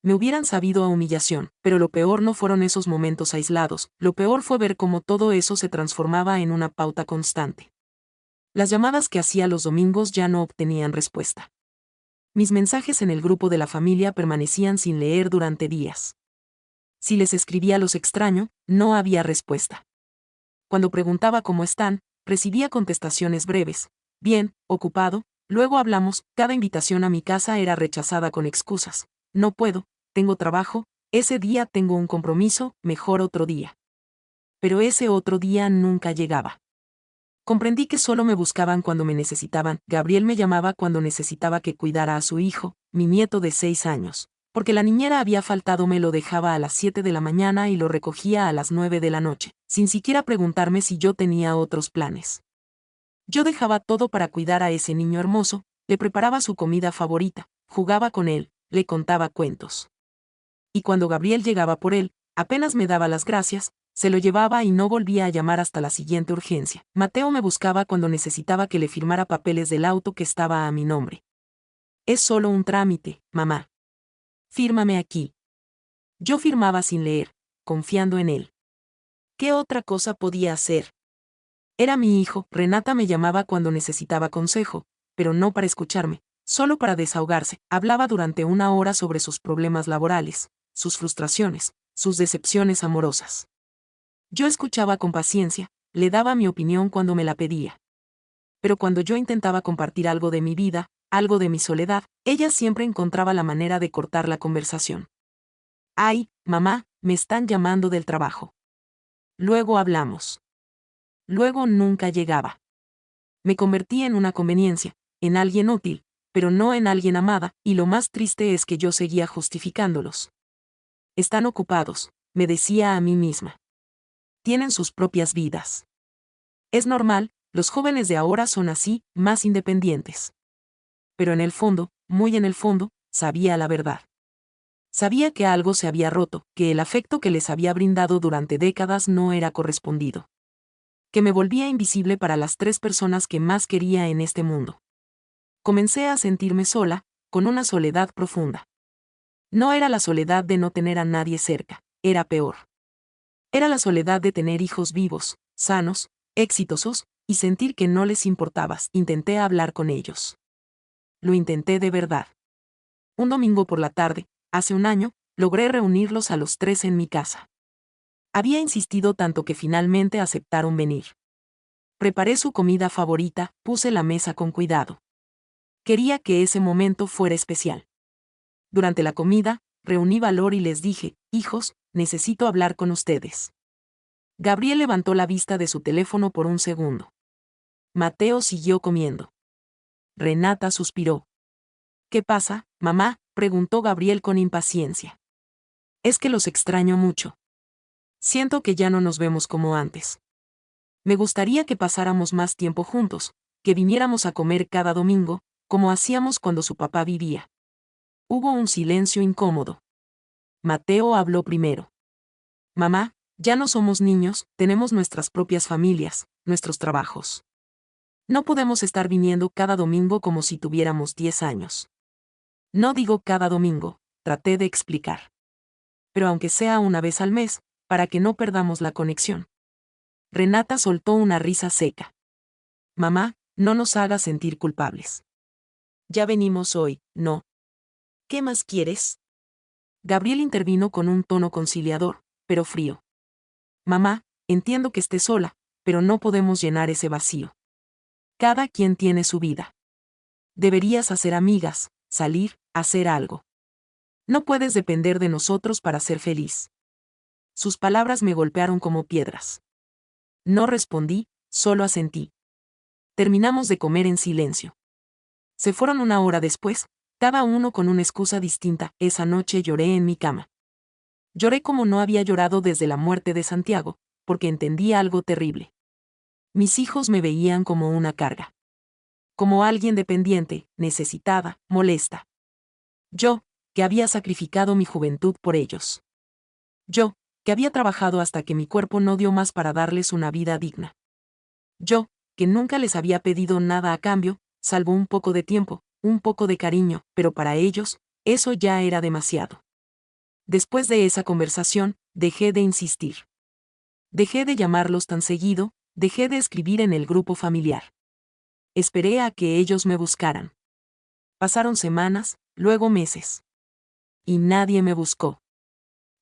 Me hubieran sabido a humillación, pero lo peor no fueron esos momentos aislados, lo peor fue ver cómo todo eso se transformaba en una pauta constante. Las llamadas que hacía los domingos ya no obtenían respuesta. Mis mensajes en el grupo de la familia permanecían sin leer durante días. Si les escribía los extraño, no había respuesta. Cuando preguntaba cómo están, recibía contestaciones breves. Bien, ocupado, luego hablamos. Cada invitación a mi casa era rechazada con excusas. No puedo, tengo trabajo, ese día tengo un compromiso, mejor otro día. Pero ese otro día nunca llegaba. Comprendí que solo me buscaban cuando me necesitaban. Gabriel me llamaba cuando necesitaba que cuidara a su hijo, mi nieto de 6 años. Porque la niñera había faltado, me lo dejaba a las 7 de la mañana y lo recogía a las 9 de la noche, sin siquiera preguntarme si yo tenía otros planes. Yo dejaba todo para cuidar a ese niño hermoso, le preparaba su comida favorita, jugaba con él, le contaba cuentos. Y cuando Gabriel llegaba por él, apenas me daba las gracias, se lo llevaba y no volvía a llamar hasta la siguiente urgencia. Mateo me buscaba cuando necesitaba que le firmara papeles del auto que estaba a mi nombre. «Es solo un trámite, mamá. Fírmame aquí». Yo firmaba sin leer, confiando en él. ¿Qué otra cosa podía hacer? Era mi hijo. Renata me llamaba cuando necesitaba consejo, pero no para escucharme, solo para desahogarse. Hablaba durante 1 hora sobre sus problemas laborales, sus frustraciones, sus decepciones amorosas. Yo escuchaba con paciencia, le daba mi opinión cuando me la pedía. Pero cuando yo intentaba compartir algo de mi vida, algo de mi soledad, ella siempre encontraba la manera de cortar la conversación. «Ay, mamá, me están llamando del trabajo. Luego hablamos». Luego nunca llegaba. Me convertí en una conveniencia, en alguien útil, pero no en alguien amada, y lo más triste es que yo seguía justificándolos. «Están ocupados», me decía a mí misma. «Tienen sus propias vidas. Es normal, los jóvenes de ahora son así, más independientes». Pero en el fondo, muy en el fondo, sabía la verdad. Sabía que algo se había roto, que el afecto que les había brindado durante décadas no era correspondido. Que me volvía invisible para las 3 personas que más quería en este mundo. Comencé a sentirme sola, con una soledad profunda. No era la soledad de no tener a nadie cerca, era peor. Era la soledad de tener hijos vivos, sanos, exitosos, y sentir que no les importabas. Intenté hablar con ellos. Lo intenté de verdad. Un domingo por la tarde, hace un año, logré reunirlos a los 3 en mi casa. Había insistido tanto que finalmente aceptaron venir. Preparé su comida favorita, puse la mesa con cuidado. Quería que ese momento fuera especial. Durante la comida, reuní valor y les dije, hijos, necesito hablar con ustedes. Gabriel levantó la vista de su teléfono por un segundo. Mateo siguió comiendo. Renata suspiró. ¿Qué pasa, mamá?, preguntó Gabriel con impaciencia. Es que los extraño mucho. Siento que ya no nos vemos como antes. Me gustaría que pasáramos más tiempo juntos, que viniéramos a comer cada domingo, como hacíamos cuando su papá vivía. Hubo un silencio incómodo. Mateo habló primero. Mamá, ya no somos niños, tenemos nuestras propias familias, nuestros trabajos. No podemos estar viniendo cada domingo como si tuviéramos 10 años. No digo cada domingo, traté de explicar. Pero aunque sea una vez al mes, para que no perdamos la conexión. Renata soltó una risa seca. Mamá, no nos hagas sentir culpables. Ya venimos hoy, ¿no? ¿Qué más quieres? Gabriel intervino con un tono conciliador, pero frío. Mamá, entiendo que estés sola, pero no podemos llenar ese vacío. Cada quien tiene su vida. Deberías hacer amigas, salir, hacer algo. No puedes depender de nosotros para ser feliz. Sus palabras me golpearon como piedras. No respondí, solo asentí. Terminamos de comer en silencio. Se fueron una hora después, cada uno con una excusa distinta. Esa noche lloré en mi cama. Lloré como no había llorado desde la muerte de Santiago, porque entendí algo terrible. Mis hijos me veían como una carga. Como alguien dependiente, necesitada, molesta. Yo, que había sacrificado mi juventud por ellos. Yo, que había trabajado hasta que mi cuerpo no dio más para darles una vida digna. Yo, que nunca les había pedido nada a cambio, salvo un poco de tiempo, un poco de cariño, pero para ellos, eso ya era demasiado. Después de esa conversación, dejé de insistir. Dejé de llamarlos tan seguido, dejé de escribir en el grupo familiar. Esperé a que ellos me buscaran. Pasaron semanas, luego meses. Y nadie me buscó.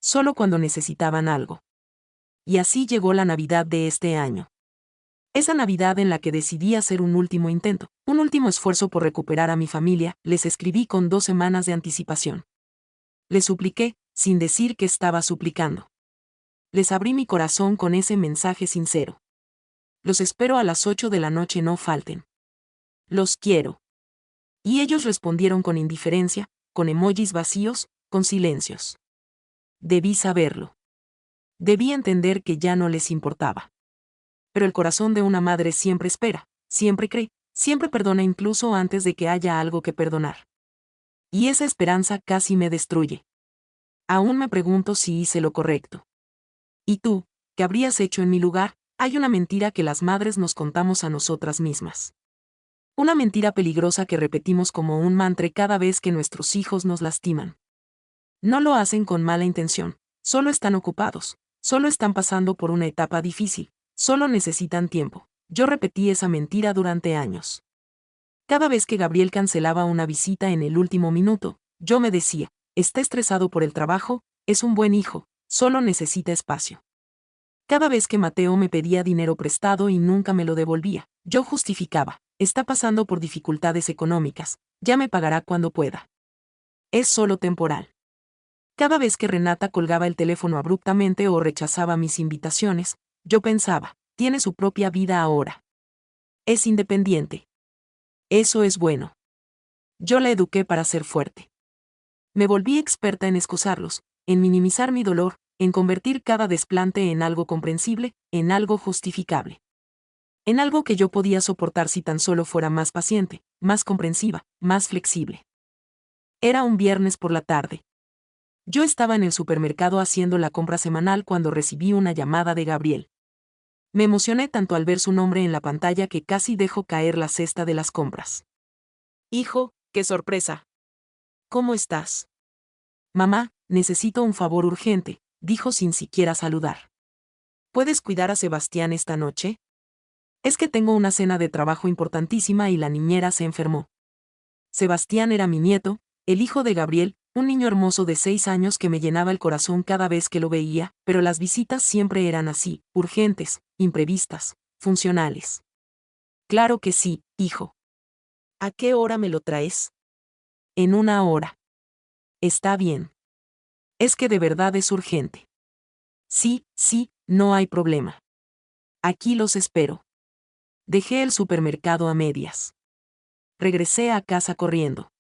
Solo cuando necesitaban algo. Y así llegó la Navidad de este año. Esa Navidad en la que decidí hacer un último intento, un último esfuerzo por recuperar a mi familia, les escribí con 2 semanas de anticipación. Les supliqué, sin decir que estaba suplicando. Les abrí mi corazón con ese mensaje sincero. Los espero a las 8 de la noche, no falten. Los quiero. Y ellos respondieron con indiferencia, con emojis vacíos, con silencios. Debí saberlo. Debí entender que ya no les importaba. Pero el corazón de una madre siempre espera, siempre cree, siempre perdona incluso antes de que haya algo que perdonar. Y esa esperanza casi me destruye. Aún me pregunto si hice lo correcto. ¿Y tú, qué habrías hecho en mi lugar? Hay una mentira que las madres nos contamos a nosotras mismas. Una mentira peligrosa que repetimos como un mantra cada vez que nuestros hijos nos lastiman. No lo hacen con mala intención, solo están ocupados, solo están pasando por una etapa difícil, solo necesitan tiempo. Yo repetí esa mentira durante años. Cada vez que Gabriel cancelaba una visita en el último minuto, yo me decía, está estresado por el trabajo, es un buen hijo, solo necesita espacio. Cada vez que Mateo me pedía dinero prestado y nunca me lo devolvía, yo justificaba, está pasando por dificultades económicas, ya me pagará cuando pueda. Es solo temporal. Cada vez que Renata colgaba el teléfono abruptamente o rechazaba mis invitaciones, yo pensaba, tiene su propia vida ahora. Es independiente. Eso es bueno. Yo la eduqué para ser fuerte. Me volví experta en excusarlos, en minimizar mi dolor, en convertir cada desplante en algo comprensible, en algo justificable. En algo que yo podía soportar si tan solo fuera más paciente, más comprensiva, más flexible. Era un viernes por la tarde. Yo estaba en el supermercado haciendo la compra semanal cuando recibí una llamada de Gabriel. Me emocioné tanto al ver su nombre en la pantalla que casi dejo caer la cesta de las compras. Hijo, qué sorpresa. ¿Cómo estás? Mamá, necesito un favor urgente, dijo sin siquiera saludar. ¿Puedes cuidar a Sebastián esta noche? Es que tengo una cena de trabajo importantísima y la niñera se enfermó. Sebastián era mi nieto, el hijo de Gabriel, Un niño hermoso de 6 años que me llenaba el corazón cada vez que lo veía, pero las visitas siempre eran así, urgentes, imprevistas, funcionales. Claro que sí, hijo. ¿A qué hora me lo traes? En 1 hora. Está bien. Es que de verdad es urgente. Sí, sí, no hay problema. Aquí los espero. Dejé el supermercado a medias. Regresé a casa corriendo.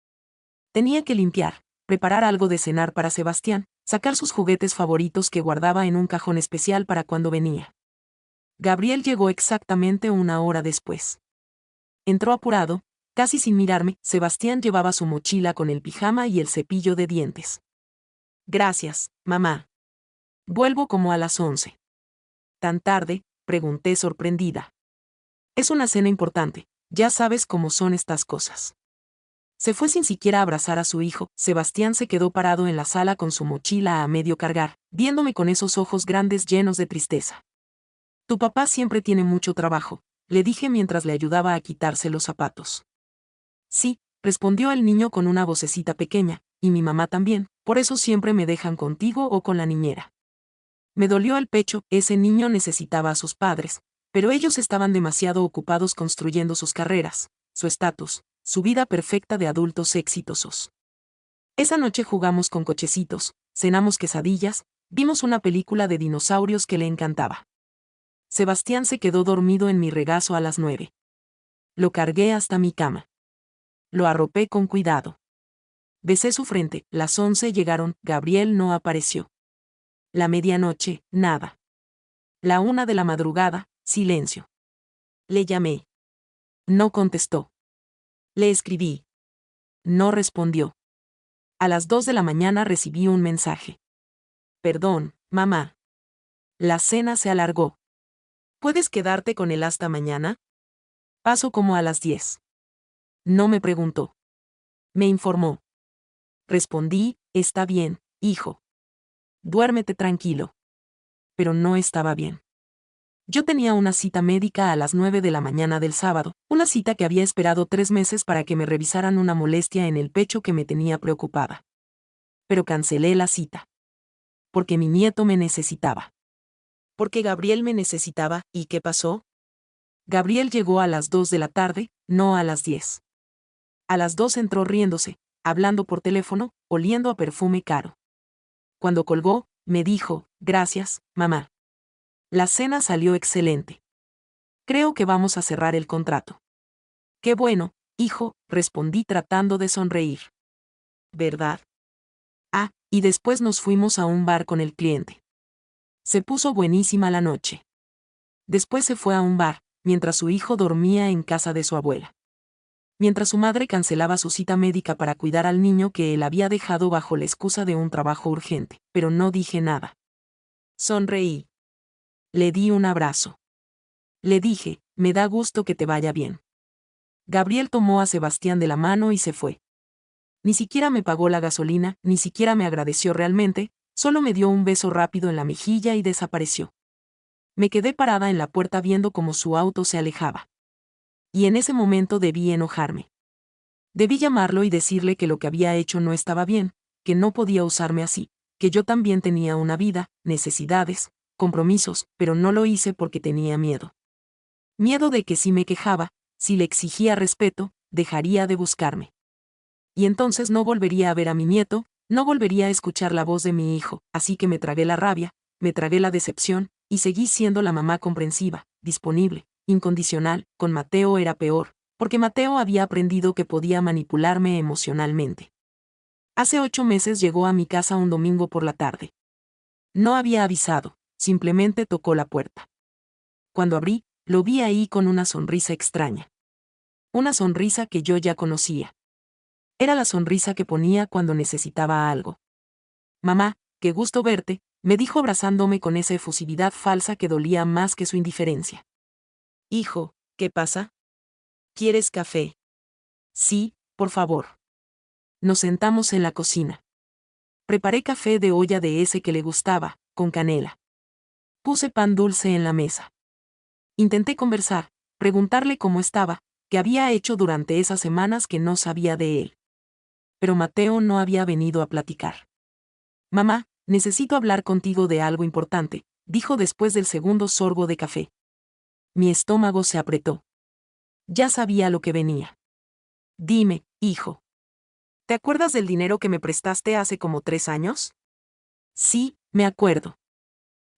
Tenía que limpiar, preparar algo de cenar para Sebastián, sacar sus juguetes favoritos que guardaba en un cajón especial para cuando venía. Gabriel llegó exactamente 1 hora después. Entró apurado, casi sin mirarme. Sebastián llevaba su mochila con el pijama y el cepillo de dientes. Gracias, mamá. Vuelvo como a las 11. ¿Tan tarde?, pregunté sorprendida. Es una cena importante, ya sabes cómo son estas cosas. Se fue sin siquiera abrazar a su hijo. Sebastián se quedó parado en la sala con su mochila a medio cargar, viéndome con esos ojos grandes llenos de tristeza. Tu papá siempre tiene mucho trabajo, le dije mientras le ayudaba a quitarse los zapatos. Sí, respondió el niño con una vocecita pequeña, y mi mamá también, por eso siempre me dejan contigo o con la niñera. Me dolió el pecho. Ese niño necesitaba a sus padres, pero ellos estaban demasiado ocupados construyendo sus carreras, su estatus, su vida perfecta de adultos exitosos. Esa noche jugamos con cochecitos, cenamos quesadillas, vimos una película de dinosaurios que le encantaba. Sebastián se quedó dormido en mi regazo a las 9. Lo cargué hasta mi cama. Lo arropé con cuidado. Besé su frente. Las 11 llegaron. Gabriel no apareció. La medianoche, nada. La 1 de la madrugada, silencio. Le llamé. No contestó. Le escribí. No respondió. A las 2 de la mañana recibí un mensaje. Perdón, mamá. La cena se alargó. ¿Puedes quedarte con él hasta mañana? Paso como a las 10. No me preguntó. Me informó. Respondí, está bien, hijo. Duérmete tranquilo. Pero no estaba bien. Yo tenía una cita médica a las 9 de la mañana del sábado, una cita que había esperado 3 meses para que me revisaran una molestia en el pecho que me tenía preocupada. Pero cancelé la cita. Porque mi nieto me necesitaba. Porque Gabriel me necesitaba. ¿Y qué pasó? Gabriel llegó a las 2 de la tarde, no a las 10. A las 2 entró riéndose, hablando por teléfono, oliendo a perfume caro. Cuando colgó, me dijo, gracias, mamá. La cena salió excelente. Creo que vamos a cerrar el contrato. Qué bueno, hijo, respondí tratando de sonreír. ¿Verdad? Ah, y después nos fuimos a un bar con el cliente. Se puso buenísima la noche. Después se fue a un bar, mientras su hijo dormía en casa de su abuela. Mientras su madre cancelaba su cita médica para cuidar al niño que él había dejado bajo la excusa de un trabajo urgente, pero no dije nada. Sonreí. Le di un abrazo. Le dije, me da gusto que te vaya bien. Gabriel tomó a Sebastián de la mano y se fue. Ni siquiera me pagó la gasolina, ni siquiera me agradeció realmente, solo me dio un beso rápido en la mejilla y desapareció. Me quedé parada en la puerta viendo cómo su auto se alejaba. Y en ese momento debí enojarme. Debí llamarlo y decirle que lo que había hecho no estaba bien, que no podía usarme así, que yo también tenía una vida, necesidades, compromisos, pero no lo hice porque tenía miedo. Miedo de que si me quejaba, si le exigía respeto, dejaría de buscarme. Y entonces no volvería a ver a mi nieto, no volvería a escuchar la voz de mi hijo, así que me tragué la rabia, me tragué la decepción, y seguí siendo la mamá comprensiva, disponible, incondicional. Con Mateo era peor, porque Mateo había aprendido que podía manipularme emocionalmente. Hace 8 meses llegó a mi casa un domingo por la tarde. No había avisado, simplemente tocó la puerta. Cuando abrí, lo vi ahí con una sonrisa extraña. Una sonrisa que yo ya conocía. Era la sonrisa que ponía cuando necesitaba algo. Mamá, qué gusto verte, me dijo abrazándome con esa efusividad falsa que dolía más que su indiferencia. Hijo, ¿qué pasa? ¿Quieres café? Sí, por favor. Nos sentamos en la cocina. Preparé café de olla de ese que le gustaba, con canela. Puse pan dulce en la mesa. Intenté conversar, preguntarle cómo estaba, qué había hecho durante esas semanas que no sabía de él. pero Mateo no había venido a platicar. Mamá, necesito hablar contigo de algo importante, dijo después del segundo sorbo de café. Mi estómago se apretó. Ya sabía lo que venía. Dime, hijo. ¿Te acuerdas del dinero que me prestaste hace como 3 años? Sí, me acuerdo.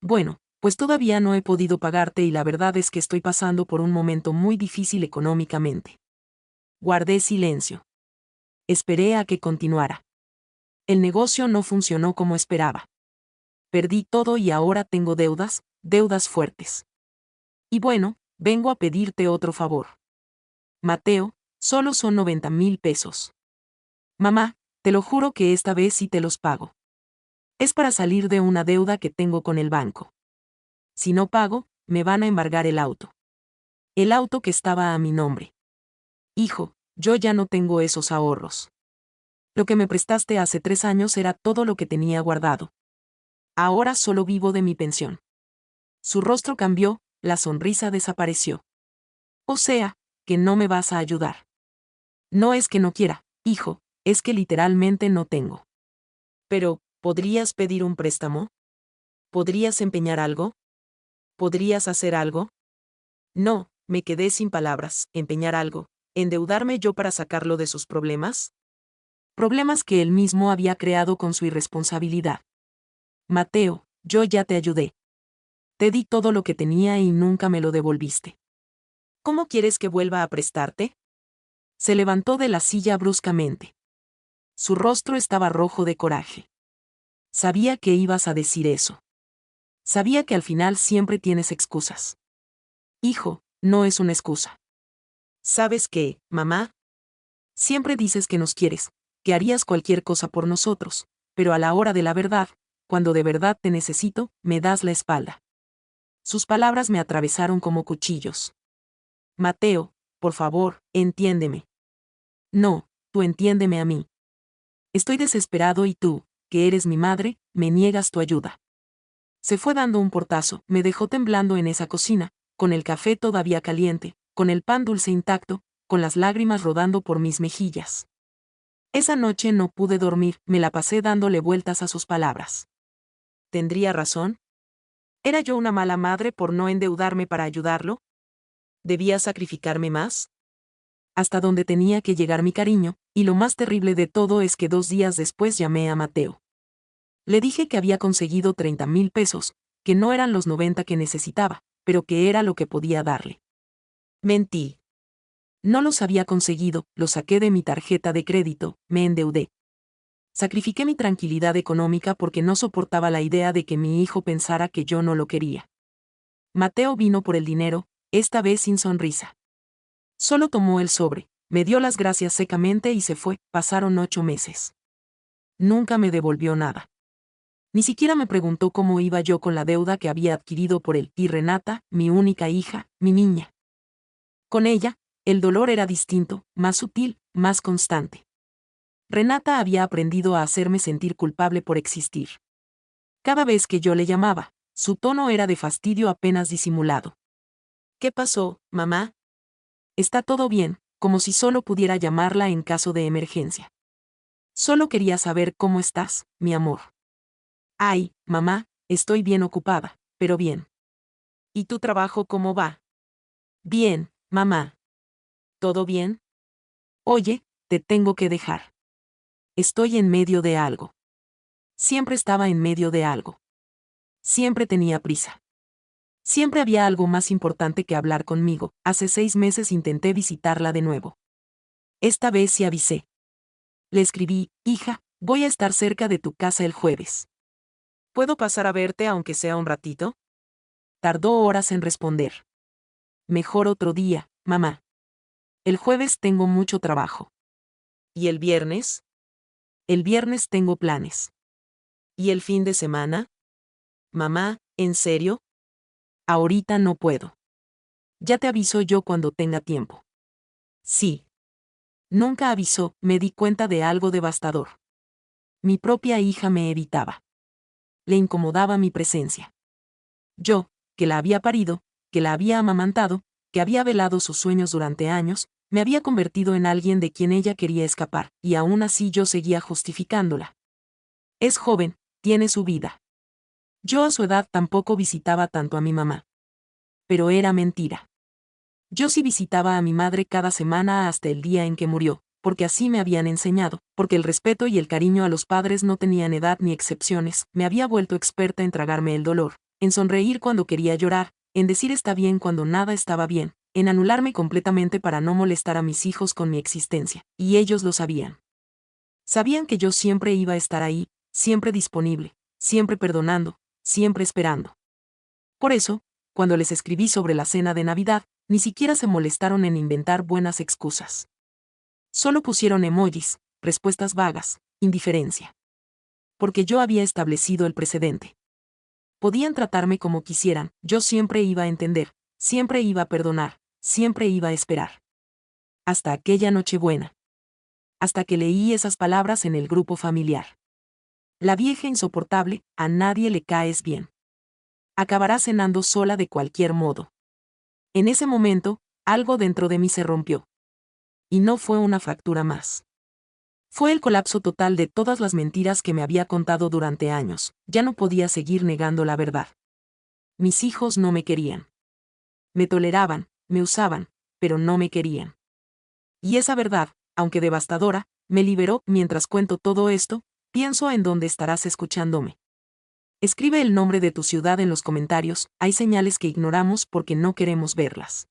Bueno, pues todavía no he podido pagarte y la verdad es que estoy pasando por un momento muy difícil económicamente. Guardé silencio. Esperé a que continuara. El negocio no funcionó como esperaba. Perdí todo y ahora tengo deudas, deudas fuertes. Y bueno, vengo a pedirte otro favor. Mateo, solo son 90,000 pesos. Mamá, te lo juro que esta vez sí te los pago. Es para salir de una deuda que tengo con el banco. Si no pago, me van a embargar el auto. El auto que estaba a mi nombre. Hijo, yo ya no tengo esos ahorros. Lo que me prestaste hace 3 años era todo lo que tenía guardado. Ahora solo vivo de mi pensión. Su rostro cambió, la sonrisa desapareció. O sea, que no me vas a ayudar. No es que no quiera, hijo, es que literalmente no tengo. Pero, ¿podrías pedir un préstamo? ¿Podrías empeñar algo? ¿Podrías hacer algo? No, me quedé sin palabras. ¿Empeñar algo? ¿Endeudarme yo para sacarlo de sus problemas? Problemas que él mismo había creado con su irresponsabilidad. Mateo, yo ya te ayudé. Te di todo lo que tenía y nunca me lo devolviste. ¿Cómo quieres que vuelva a prestarte? Se levantó de la silla bruscamente. Su rostro estaba rojo de coraje. Sabía que ibas a decir eso. Sabía que al final siempre tienes excusas. Hijo, no es una excusa. ¿Sabes qué, mamá? Siempre dices que nos quieres, que harías cualquier cosa por nosotros, pero a la hora de la verdad, cuando de verdad te necesito, me das la espalda. Sus palabras me atravesaron como cuchillos. Mateo, por favor, entiéndeme. No, tú entiéndeme a mí. Estoy desesperado y tú, que eres mi madre, me niegas tu ayuda. Se fue dando un portazo, me dejó temblando en esa cocina, con el café todavía caliente, con el pan dulce intacto, con las lágrimas rodando por mis mejillas. Esa noche no pude dormir, me la pasé dándole vueltas a sus palabras. ¿Tendría razón? ¿Era yo una mala madre por no endeudarme para ayudarlo? ¿Debía sacrificarme más? Hasta donde tenía que llegar mi cariño, y lo más terrible de todo es que 2 días después llamé a Mateo. Le dije que había conseguido 30,000 pesos, que no eran los 90 que necesitaba, pero que era lo que podía darle. Mentí. No los había conseguido, los saqué de mi tarjeta de crédito, me endeudé. Sacrifiqué mi tranquilidad económica porque no soportaba la idea de que mi hijo pensara que yo no lo quería. Mateo vino por el dinero, esta vez sin sonrisa. Solo tomó el sobre, me dio las gracias secamente y se fue. Pasaron 8 meses. Nunca me devolvió nada. Ni siquiera me preguntó cómo iba yo con la deuda que había adquirido por él, y Renata, mi única hija, mi niña. Con ella, el dolor era distinto, más sutil, más constante. Renata había aprendido a hacerme sentir culpable por existir. Cada vez que yo le llamaba, su tono era de fastidio apenas disimulado. ¿Qué pasó, mamá? Está todo bien, como si solo pudiera llamarla en caso de emergencia. Solo quería saber cómo estás, mi amor. Ay, mamá, estoy bien ocupada, pero bien. ¿Y tu trabajo cómo va? Bien, mamá. ¿Todo bien? Oye, te tengo que dejar. Estoy en medio de algo. Siempre estaba en medio de algo. Siempre tenía prisa. Siempre había algo más importante que hablar conmigo. Hace 6 meses intenté visitarla de nuevo. Esta vez sí avisé. Le escribí, hija, voy a estar cerca de tu casa el jueves. ¿Puedo pasar a verte aunque sea un ratito? Tardó horas en responder. Mejor otro día, mamá. El jueves tengo mucho trabajo. ¿Y el viernes? El viernes tengo planes. ¿Y el fin de semana? Mamá, ¿en serio? Ahorita no puedo. Ya te aviso yo cuando tenga tiempo. Sí. Nunca avisó, me di cuenta de algo devastador. Mi propia hija me evitaba. Le incomodaba mi presencia. Yo, que la había parido, que la había amamantado, que había velado sus sueños durante años, me había convertido en alguien de quien ella quería escapar, y aún así yo seguía justificándola. Es joven, tiene su vida. Yo a su edad tampoco visitaba tanto a mi mamá. Pero era mentira. Yo sí visitaba a mi madre cada semana hasta el día en que murió, porque así me habían enseñado, porque el respeto y el cariño a los padres no tenían edad ni excepciones, me había vuelto experta en tragarme el dolor, en sonreír cuando quería llorar, en decir está bien cuando nada estaba bien, en anularme completamente para no molestar a mis hijos con mi existencia, y ellos lo sabían. Sabían que yo siempre iba a estar ahí, siempre disponible, siempre perdonando, siempre esperando. Por eso, cuando les escribí sobre la cena de Navidad, ni siquiera se molestaron en inventar buenas excusas. Solo pusieron emojis, respuestas vagas, indiferencia. Porque yo había establecido el precedente. Podían tratarme como quisieran, yo siempre iba a entender, siempre iba a perdonar, siempre iba a esperar. Hasta aquella Nochebuena. Hasta que leí esas palabras en el grupo familiar. La vieja insoportable, a nadie le caes bien. Acabará cenando sola de cualquier modo. En ese momento, algo dentro de mí se rompió. Y no fue una fractura más. Fue el colapso total de todas las mentiras que me había contado durante años, ya no podía seguir negando la verdad. Mis hijos no me querían. Me toleraban, me usaban, pero no me querían. Y esa verdad, aunque devastadora, me liberó. Mientras cuento todo esto, pienso en dónde estarás escuchándome. Escribe el nombre de tu ciudad en los comentarios, hay señales que ignoramos porque no queremos verlas.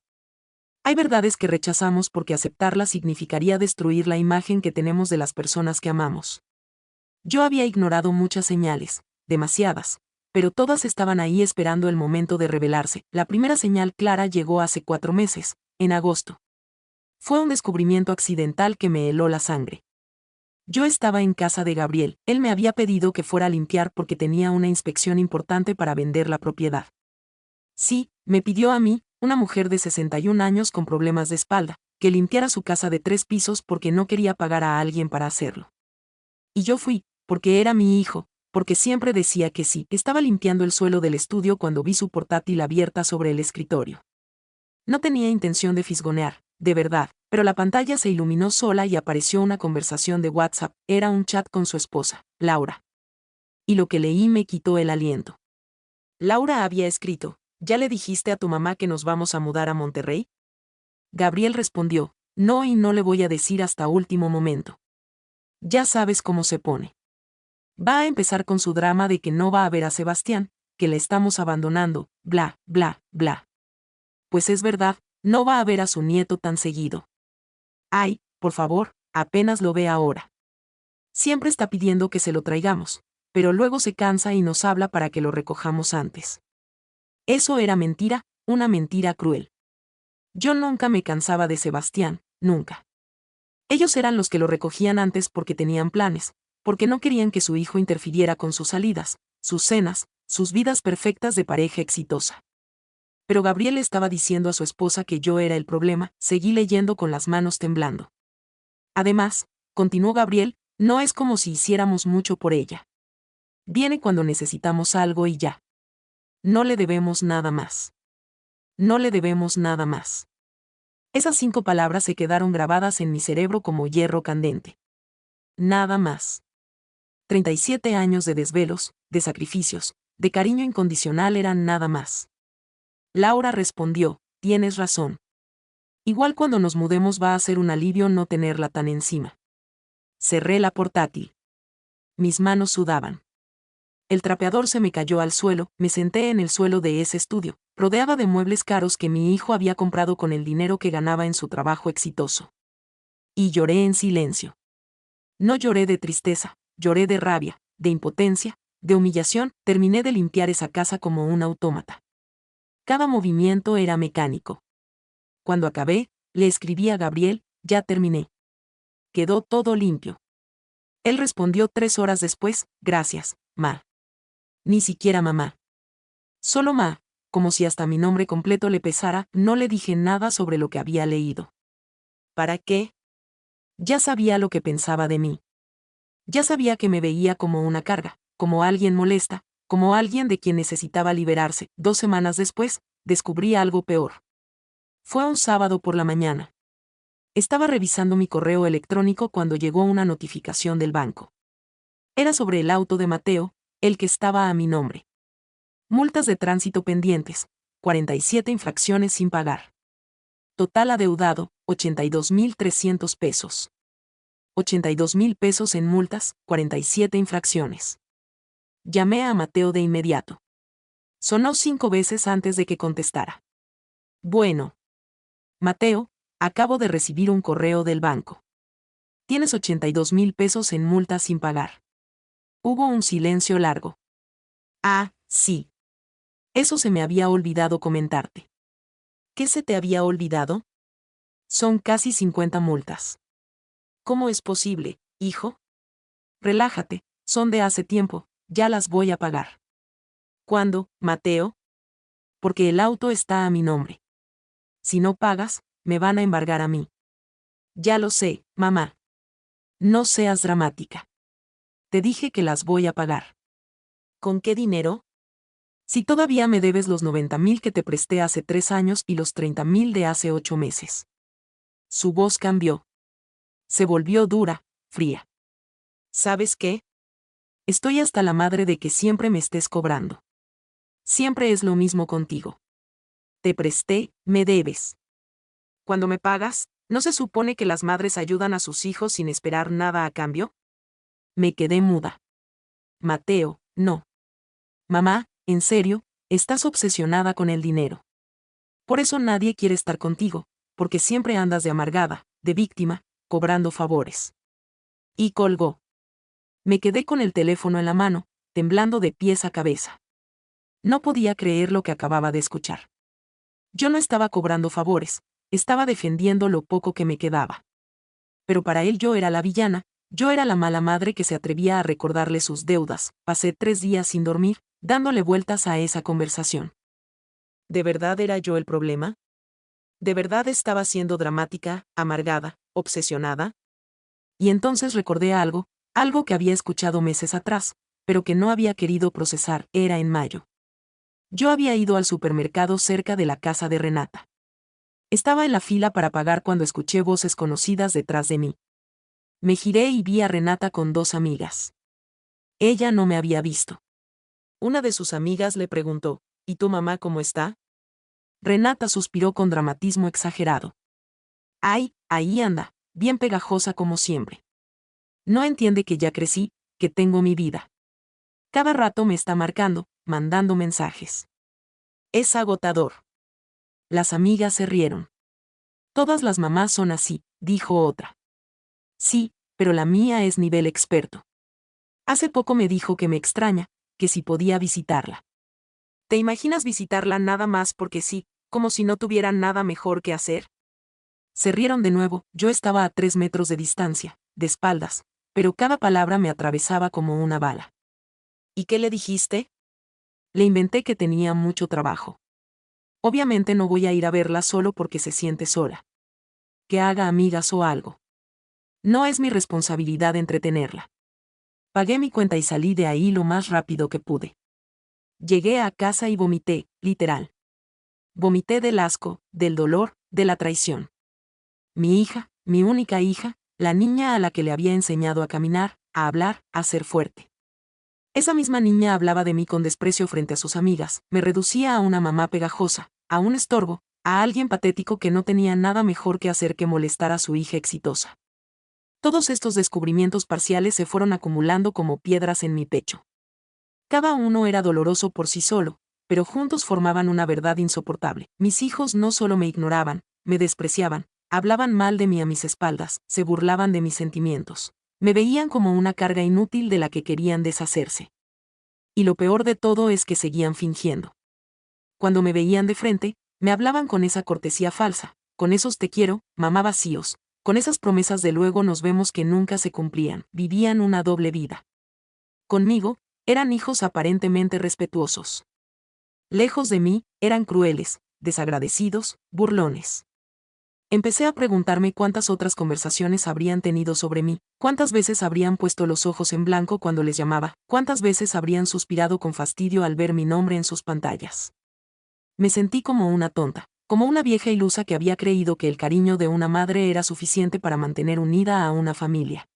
Hay verdades que rechazamos porque aceptarlas significaría destruir la imagen que tenemos de las personas que amamos. Yo había ignorado muchas señales, demasiadas, pero todas estaban ahí esperando el momento de revelarse. La primera señal clara llegó hace 4 meses, en agosto. Fue un descubrimiento accidental que me heló la sangre. Yo estaba en casa de Gabriel, él me había pedido que fuera a limpiar porque tenía una inspección importante para vender la propiedad. Sí, me pidió a mí, una mujer de 61 años con problemas de espalda, que limpiara su casa de 3 pisos porque no quería pagar a alguien para hacerlo. Y yo fui, porque era mi hijo, porque siempre decía que sí. Estaba limpiando el suelo del estudio cuando vi su portátil abierta sobre el escritorio. No tenía intención de fisgonear, de verdad, pero la pantalla se iluminó sola y apareció una conversación de WhatsApp, era un chat con su esposa, Laura. Y lo que leí me quitó el aliento. Laura había escrito: ¿ya le dijiste a tu mamá que nos vamos a mudar a Monterrey? Gabriel respondió: no, y no le voy a decir hasta último momento. Ya sabes cómo se pone. Va a empezar con su drama de que no va a ver a Sebastián, que le estamos abandonando, bla, bla, bla. Pues es verdad, no va a ver a su nieto tan seguido. Ay, por favor, apenas lo ve ahora. Siempre está pidiendo que se lo traigamos, pero luego se cansa y nos habla para que lo recojamos antes. Eso era mentira, una mentira cruel. Yo nunca me cansaba de Sebastián, nunca. Ellos eran los que lo recogían antes porque tenían planes, porque no querían que su hijo interfiriera con sus salidas, sus cenas, sus vidas perfectas de pareja exitosa. Pero Gabriel estaba diciendo a su esposa que yo era el problema, seguí leyendo con las manos temblando. Además, continuó Gabriel, no es como si hiciéramos mucho por ella. Viene cuando necesitamos algo y ya. No le debemos nada más. No le debemos nada más. Esas 5 palabras se quedaron grabadas en mi cerebro como hierro candente. Nada más. 37 años de desvelos, de sacrificios, de cariño incondicional eran nada más. Laura respondió: tienes razón. Igual cuando nos mudemos va a ser un alivio no tenerla tan encima. Cerré la portátil. Mis manos sudaban. El trapeador se me cayó al suelo, me senté en el suelo de ese estudio, rodeada de muebles caros que mi hijo había comprado con el dinero que ganaba en su trabajo exitoso. Y lloré en silencio. No lloré de tristeza, lloré de rabia, de impotencia, de humillación. Terminé de limpiar esa casa como un autómata. Cada movimiento era mecánico. Cuando acabé, le escribí a Gabriel: ya terminé. Quedó todo limpio. Él respondió 3 horas después: gracias, ma. Ni siquiera mamá. Solo ma, como si hasta mi nombre completo le pesara. No le dije nada sobre lo que había leído. ¿Para qué? Ya sabía lo que pensaba de mí. Ya sabía que me veía como una carga, como alguien molesta, como alguien de quien necesitaba liberarse. 2 semanas después, descubrí algo peor. Fue un sábado por la mañana. Estaba revisando mi correo electrónico cuando llegó una notificación del banco. Era sobre el auto de Mateo, el que estaba a mi nombre. Multas de tránsito pendientes, 47 infracciones sin pagar. Total adeudado, 82,300 pesos. 82,000 pesos en multas, 47 infracciones. Llamé a Mateo de inmediato. Sonó 5 veces antes de que contestara. Bueno. Mateo, acabo de recibir un correo del banco. Tienes 82,000 pesos en multas sin pagar. Hubo un silencio largo. Ah, sí. Eso se me había olvidado comentarte. ¿Qué se te había olvidado? Son casi 50 multas. ¿Cómo es posible, hijo? Relájate, son de hace tiempo, ya las voy a pagar. ¿Cuándo, Mateo? Porque el auto está a mi nombre. Si no pagas, me van a embargar a mí. Ya lo sé, mamá. No seas dramática. Te dije que las voy a pagar. ¿Con qué dinero? Si todavía me debes los 90,000 que te presté hace 3 años y los 30,000 de hace 8 meses. Su voz cambió. Se volvió dura, fría. ¿Sabes qué? Estoy hasta la madre de que siempre me estés cobrando. Siempre es lo mismo contigo. Te presté, me debes. Cuando me pagas, ¿no se supone que las madres ayudan a sus hijos sin esperar nada a cambio? Me quedé muda. Mateo, no. Mamá, en serio, estás obsesionada con el dinero. Por eso nadie quiere estar contigo, porque siempre andas de amargada, de víctima, cobrando favores. Y colgó. Me quedé con el teléfono en la mano, temblando de pies a cabeza. No podía creer lo que acababa de escuchar. Yo no estaba cobrando favores, estaba defendiendo lo poco que me quedaba. Pero para él yo era la villana, yo era la mala madre que se atrevía a recordarle sus deudas. Pasé 3 días sin dormir, dándole vueltas a esa conversación. ¿De verdad era yo el problema? ¿De verdad estaba siendo dramática, amargada, obsesionada? Y entonces recordé algo que había escuchado meses atrás, pero que no había querido procesar. Era en mayo. Yo había ido al supermercado cerca de la casa de Renata. Estaba en la fila para pagar cuando escuché voces conocidas detrás de mí. Me giré y vi a Renata con 2 amigas. Ella no me había visto. Una de sus amigas le preguntó, ¿y tu mamá cómo está? Renata suspiró con dramatismo exagerado. Ay, ahí anda, bien pegajosa como siempre. No entiende que ya crecí, que tengo mi vida. Cada rato me está marcando, mandando mensajes. Es agotador. Las amigas se rieron. Todas las mamás son así, dijo otra. Sí, pero la mía es nivel experto. Hace poco me dijo que me extraña, que si podía visitarla. ¿Te imaginas visitarla nada más porque sí, como si no tuviera nada mejor que hacer? Se rieron de nuevo, yo estaba a 3 metros de distancia, de espaldas, pero cada palabra me atravesaba como una bala. ¿Y qué le dijiste? Le inventé que tenía mucho trabajo. Obviamente no voy a ir a verla solo porque se siente sola. Que haga amigas o algo. No es mi responsabilidad entretenerla. Pagué mi cuenta y salí de ahí lo más rápido que pude. Llegué a casa y vomité, literal. Vomité del asco, del dolor, de la traición. Mi hija, mi única hija, la niña a la que le había enseñado a caminar, a hablar, a ser fuerte. Esa misma niña hablaba de mí con desprecio frente a sus amigas, me reducía a una mamá pegajosa, a un estorbo, a alguien patético que no tenía nada mejor que hacer que molestar a su hija exitosa. Todos estos descubrimientos parciales se fueron acumulando como piedras en mi pecho. Cada uno era doloroso por sí solo, pero juntos formaban una verdad insoportable. Mis hijos no solo me ignoraban, me despreciaban, hablaban mal de mí a mis espaldas, se burlaban de mis sentimientos. Me veían como una carga inútil de la que querían deshacerse. Y lo peor de todo es que seguían fingiendo. Cuando me veían de frente, me hablaban con esa cortesía falsa, con esos te quiero, mamá vacíos, con esas promesas de luego nos vemos que nunca se cumplían. Vivían una doble vida. Conmigo, eran hijos aparentemente respetuosos. Lejos de mí, eran crueles, desagradecidos, burlones. Empecé a preguntarme cuántas otras conversaciones habrían tenido sobre mí, cuántas veces habrían puesto los ojos en blanco cuando les llamaba, cuántas veces habrían suspirado con fastidio al ver mi nombre en sus pantallas. Me sentí como una tonta, como una vieja ilusa que había creído que el cariño de una madre era suficiente para mantener unida a una familia.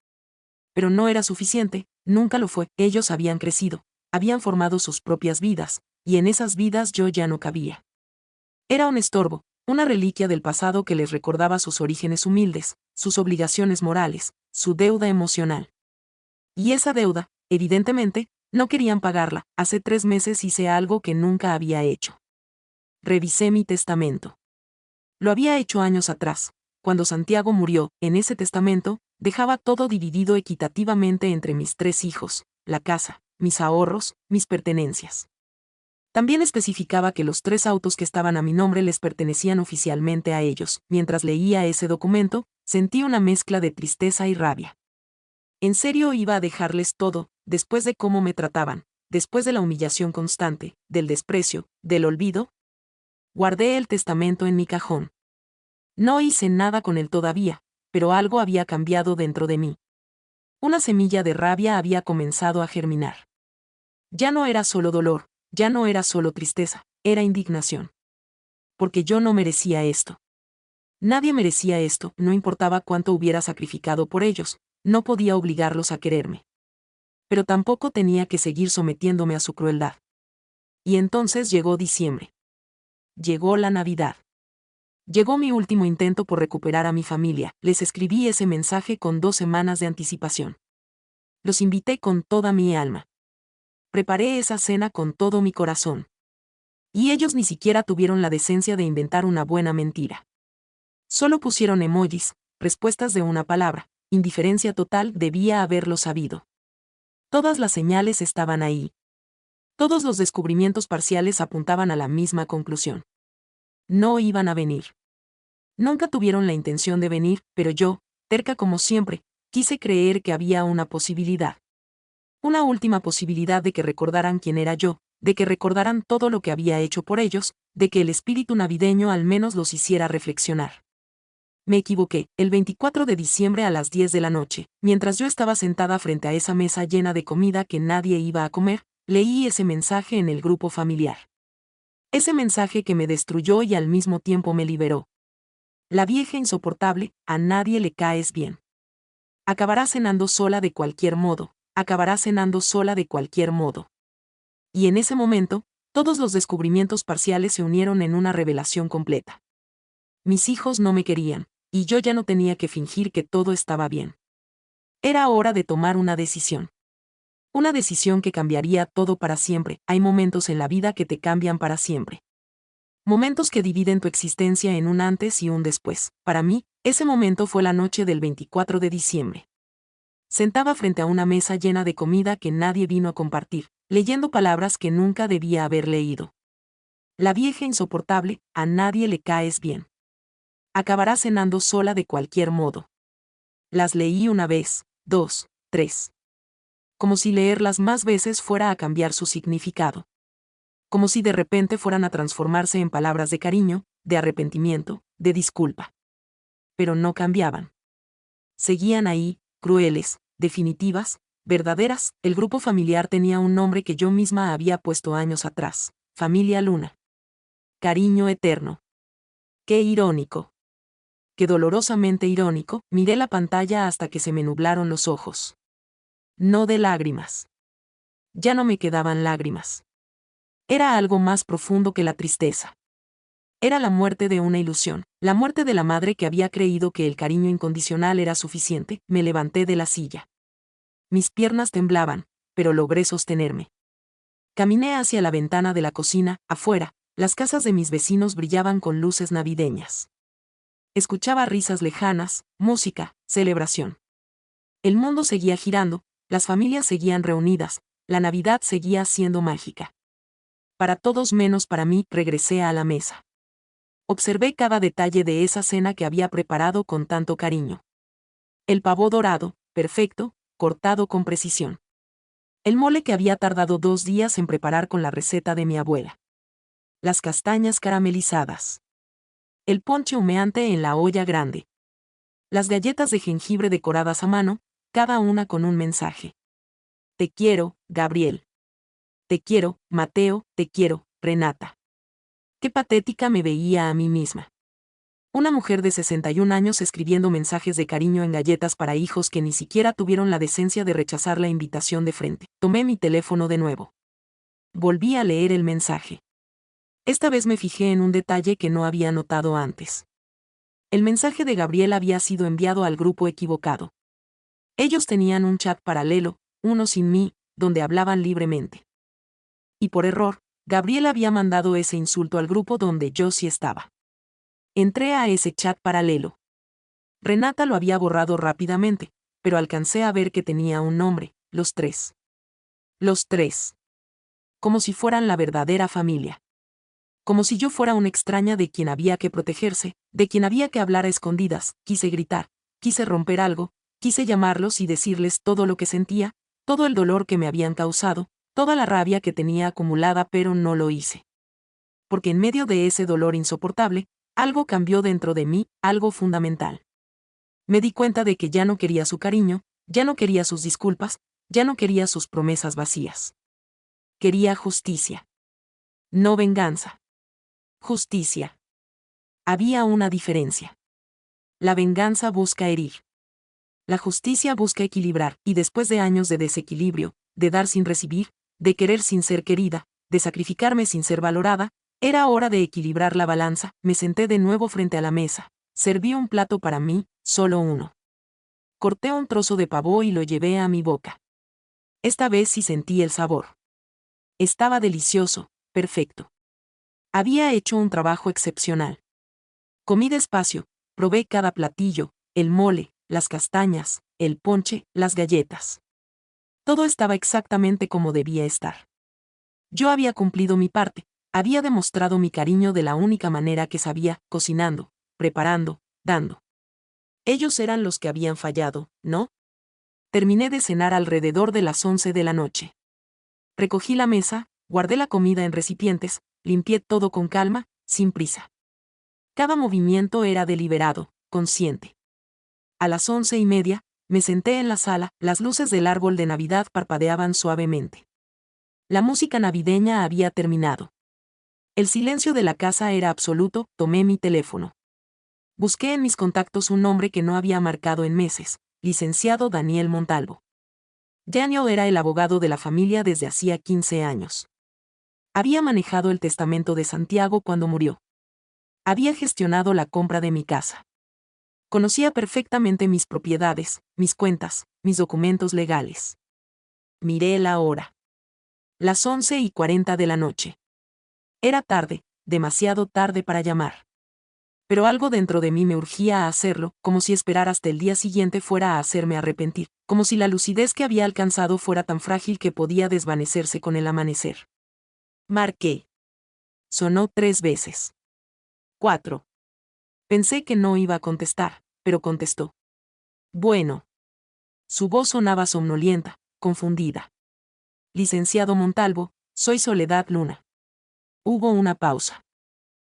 Pero no era suficiente, nunca lo fue. Ellos habían crecido, habían formado sus propias vidas, y en esas vidas yo ya no cabía. Era un estorbo, una reliquia del pasado que les recordaba sus orígenes humildes, sus obligaciones morales, su deuda emocional. Y esa deuda, evidentemente, no querían pagarla. Hace 3 meses hice algo que nunca había hecho. Revisé mi testamento. Lo había hecho años atrás. Cuando Santiago murió, en ese testamento, dejaba todo dividido equitativamente entre mis 3 hijos, la casa, mis ahorros, mis pertenencias. También especificaba que los 3 autos que estaban a mi nombre les pertenecían oficialmente a ellos. Mientras leía ese documento, sentí una mezcla de tristeza y rabia. ¿En serio iba a dejarles todo, después de cómo me trataban, después de la humillación constante, del desprecio, del olvido? Guardé el testamento en mi cajón. No hice nada con él todavía, pero algo había cambiado dentro de mí. Una semilla de rabia había comenzado a germinar. Ya no era solo dolor, ya no era solo tristeza, era indignación. Porque yo no merecía esto. Nadie merecía esto, no importaba cuánto hubiera sacrificado por ellos, no podía obligarlos a quererme. Pero tampoco tenía que seguir sometiéndome a su crueldad. Y entonces llegó diciembre. Llegó la Navidad. Llegó mi último intento por recuperar a mi familia. Les escribí ese mensaje con 2 semanas de anticipación. Los invité con toda mi alma. Preparé esa cena con todo mi corazón. Y ellos ni siquiera tuvieron la decencia de inventar una buena mentira. Solo pusieron emojis, respuestas de una palabra, indiferencia total. Debía haberlo sabido. Todas las señales estaban ahí. Todos los descubrimientos parciales apuntaban a la misma conclusión. No iban a venir. Nunca tuvieron la intención de venir, pero yo, terca como siempre, quise creer que había una posibilidad. Una última posibilidad de que recordaran quién era yo, de que recordaran todo lo que había hecho por ellos, de que el espíritu navideño al menos los hiciera reflexionar. Me equivoqué. El 24 de diciembre a las 10 de la noche, mientras yo estaba sentada frente a esa mesa llena de comida que nadie iba a comer, leí ese mensaje en el grupo familiar. Ese mensaje que me destruyó y al mismo tiempo me liberó. La vieja insoportable, a nadie le caes bien. Acabarás cenando sola de cualquier modo, acabarás cenando sola de cualquier modo. Y en ese momento, todos los descubrimientos parciales se unieron en una revelación completa. Mis hijos no me querían, y yo ya no tenía que fingir que todo estaba bien. Era hora de tomar una decisión. Una decisión que cambiaría todo para siempre. Hay momentos en la vida que te cambian para siempre. Momentos que dividen tu existencia en un antes y un después. Para mí, ese momento fue la noche del 24 de diciembre. Sentada frente a una mesa llena de comida que nadie vino a compartir, leyendo palabras que nunca debía haber leído. La vieja insoportable, a nadie le caes bien. Acabarás cenando sola de cualquier modo. Las leí una vez, 2, 3. Como si leerlas más veces fuera a cambiar su significado. Como si de repente fueran a transformarse en palabras de cariño, de arrepentimiento, de disculpa. Pero no cambiaban. Seguían ahí, crueles, definitivas, verdaderas. El grupo familiar tenía un nombre que yo misma había puesto años atrás: Familia Luna. Cariño eterno. Qué irónico. Qué dolorosamente irónico. Miré la pantalla hasta que se me nublaron los ojos. No de lágrimas. Ya no me quedaban lágrimas. Era algo más profundo que la tristeza. Era la muerte de una ilusión, la muerte de la madre que había creído que el cariño incondicional era suficiente. Me levanté de la silla. Mis piernas temblaban, pero logré sostenerme. Caminé hacia la ventana de la cocina. Afuera, las casas de mis vecinos brillaban con luces navideñas. Escuchaba risas lejanas, música, celebración. El mundo seguía girando, las familias seguían reunidas, la Navidad seguía siendo mágica. Para todos menos para mí. Regresé a la mesa. Observé cada detalle de esa cena que había preparado con tanto cariño. El pavo dorado, perfecto, cortado con precisión. El mole que había tardado 2 días en preparar con la receta de mi abuela. Las castañas caramelizadas. El ponche humeante en la olla grande. Las galletas de jengibre decoradas a mano, cada una con un mensaje. Te quiero, Gabriel. Te quiero, Mateo. Te quiero, Renata. Qué patética me veía a mí misma. Una mujer de 61 años escribiendo mensajes de cariño en galletas para hijos que ni siquiera tuvieron la decencia de rechazar la invitación de frente. Tomé mi teléfono de nuevo. Volví a leer el mensaje. Esta vez me fijé en un detalle que no había notado antes. El mensaje de Gabriel había sido enviado al grupo equivocado. Ellos tenían un chat paralelo, uno sin mí, donde hablaban libremente. Y por error, Gabriel había mandado ese insulto al grupo donde yo sí estaba. Entré a ese chat paralelo. Renata lo había borrado rápidamente, pero alcancé a ver que tenía un nombre, los tres. Los tres. Como si fueran la verdadera familia. Como si yo fuera una extraña de quien había que protegerse, de quien había que hablar a escondidas. Quise gritar, quise romper algo, quise llamarlos y decirles todo lo que sentía, todo el dolor que me habían causado, toda la rabia que tenía acumulada, pero no lo hice. Porque en medio de ese dolor insoportable, algo cambió dentro de mí, algo fundamental. Me di cuenta de que ya no quería su cariño, ya no quería sus disculpas, ya no quería sus promesas vacías. Quería justicia. No venganza. Justicia. Había una diferencia. La venganza busca herir. La justicia busca equilibrar, y después de años de desequilibrio, de dar sin recibir, de querer sin ser querida, de sacrificarme sin ser valorada, era hora de equilibrar la balanza. Me senté de nuevo frente a la mesa, serví un plato para mí, solo uno. Corté un trozo de pavo y lo llevé a mi boca. Esta vez sí sentí el sabor. Estaba delicioso, perfecto. Había hecho un trabajo excepcional. Comí despacio, probé cada platillo, el mole, las castañas, el ponche, las galletas. Todo estaba exactamente como debía estar. Yo había cumplido mi parte, había demostrado mi cariño de la única manera que sabía, cocinando, preparando, dando. Ellos eran los que habían fallado, ¿no? Terminé de cenar alrededor de las 11 de la noche. Recogí la mesa, guardé la comida en recipientes, limpié todo con calma, sin prisa. Cada movimiento era deliberado, consciente. A las 11:30, me senté en la sala, las luces del árbol de Navidad parpadeaban suavemente. La música navideña había terminado. El silencio de la casa era absoluto. Tomé mi teléfono. Busqué en mis contactos un nombre que no había marcado en meses, licenciado Daniel Montalvo. Daniel era el abogado de la familia desde hacía 15 años. Había manejado el testamento de Santiago cuando murió. Había gestionado la compra de mi casa. Conocía perfectamente mis propiedades, mis cuentas, mis documentos legales. Miré la hora. Las 11:40 de la noche. Era tarde, demasiado tarde para llamar. Pero algo dentro de mí me urgía a hacerlo, como si esperar hasta el día siguiente fuera a hacerme arrepentir, como si la lucidez que había alcanzado fuera tan frágil que podía desvanecerse con el amanecer. Marqué. Sonó 3 veces. 4. Pensé que no iba a contestar, pero contestó. Bueno. Su voz sonaba somnolienta, confundida. Licenciado Montalvo, soy Soledad Luna. Hubo una pausa.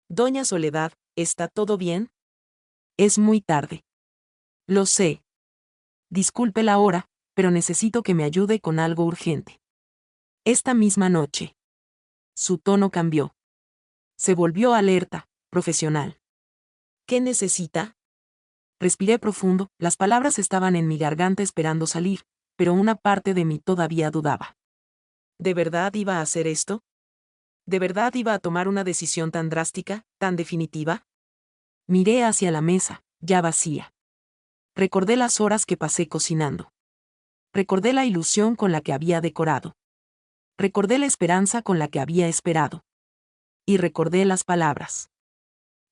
Doña Soledad, ¿está todo bien? Es muy tarde. Lo sé. Disculpe la hora, pero necesito que me ayude con algo urgente. Esta misma noche. Su tono cambió. Se volvió alerta, profesional. ¿Qué necesita? Respiré profundo, las palabras estaban en mi garganta esperando salir, pero una parte de mí todavía dudaba. ¿De verdad iba a hacer esto? ¿De verdad iba a tomar una decisión tan drástica, tan definitiva? Miré hacia la mesa, ya vacía. Recordé las horas que pasé cocinando. Recordé la ilusión con la que había decorado. Recordé la esperanza con la que había esperado. Y recordé las palabras.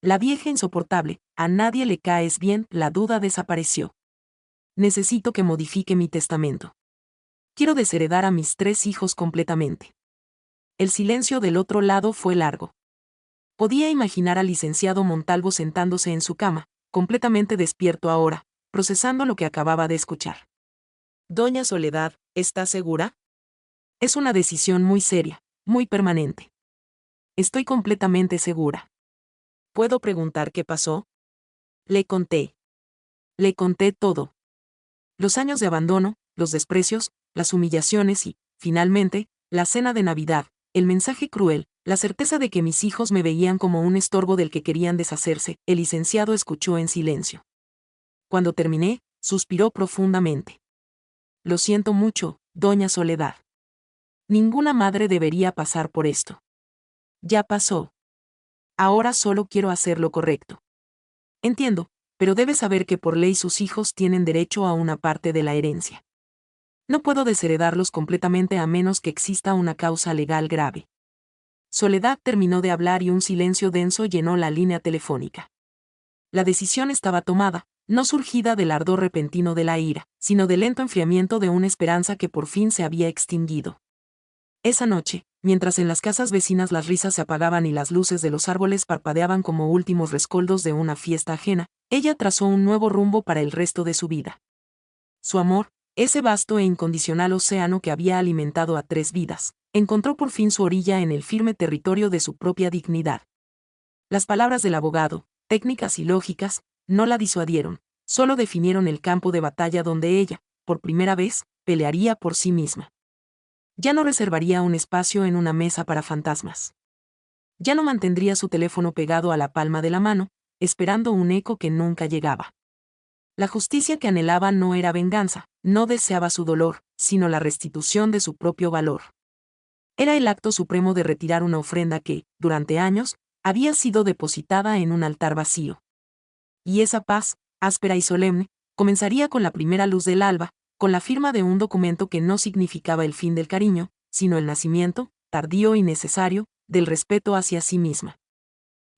La vieja insoportable, a nadie le caes bien, la duda desapareció. Necesito que modifique mi testamento. Quiero desheredar a mis 3 hijos completamente. El silencio del otro lado fue largo. Podía imaginar al licenciado Montalvo sentándose en su cama, completamente despierto ahora, procesando lo que acababa de escuchar. Doña Soledad, ¿está segura? Es una decisión muy seria, muy permanente. Estoy completamente segura. ¿Puedo preguntar qué pasó? Le conté. Le conté todo. Los años de abandono, los desprecios, las humillaciones y, finalmente, la cena de Navidad, el mensaje cruel, La certeza de que mis hijos me veían como un estorbo del que querían deshacerse. El licenciado escuchó en silencio. Cuando terminé, suspiró profundamente. Lo siento mucho, doña Soledad. Ninguna madre debería pasar por esto. Ya pasó. Ahora solo quiero hacer lo correcto. Entiendo, pero debe saber que por ley sus hijos tienen derecho a una parte de la herencia. No puedo desheredarlos completamente a menos que exista una causa legal grave. Soledad terminó de hablar y un silencio denso llenó la línea telefónica. La decisión estaba tomada, no surgida del ardor repentino de la ira, sino del lento enfriamiento de una esperanza que por fin se había extinguido. Esa noche, mientras en las casas vecinas las risas se apagaban y las luces de los árboles parpadeaban como últimos rescoldos de una fiesta ajena, ella trazó un nuevo rumbo para el resto de su vida. Su amor, ese vasto e incondicional océano que había alimentado a 3 vidas, encontró por fin su orilla en el firme territorio de su propia dignidad. Las palabras del abogado, técnicas y lógicas, no la disuadieron, solo definieron el campo de batalla donde ella, por primera vez, pelearía por sí misma. Ya no reservaría un espacio en una mesa para fantasmas. Ya no mantendría su teléfono pegado a la palma de la mano, esperando un eco que nunca llegaba. La justicia que anhelaba no era venganza, no deseaba su dolor, sino la restitución de su propio valor. Era el acto supremo de retirar una ofrenda que, durante años, había sido depositada en un altar vacío. Y esa paz, áspera y solemne, comenzaría con la primera luz del alba, con la firma de un documento que no significaba el fin del cariño, sino el nacimiento, tardío y necesario, del respeto hacia sí misma.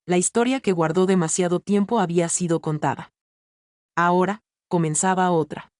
La historia que guardó demasiado tiempo había sido contada. Ahora, comenzaba otra.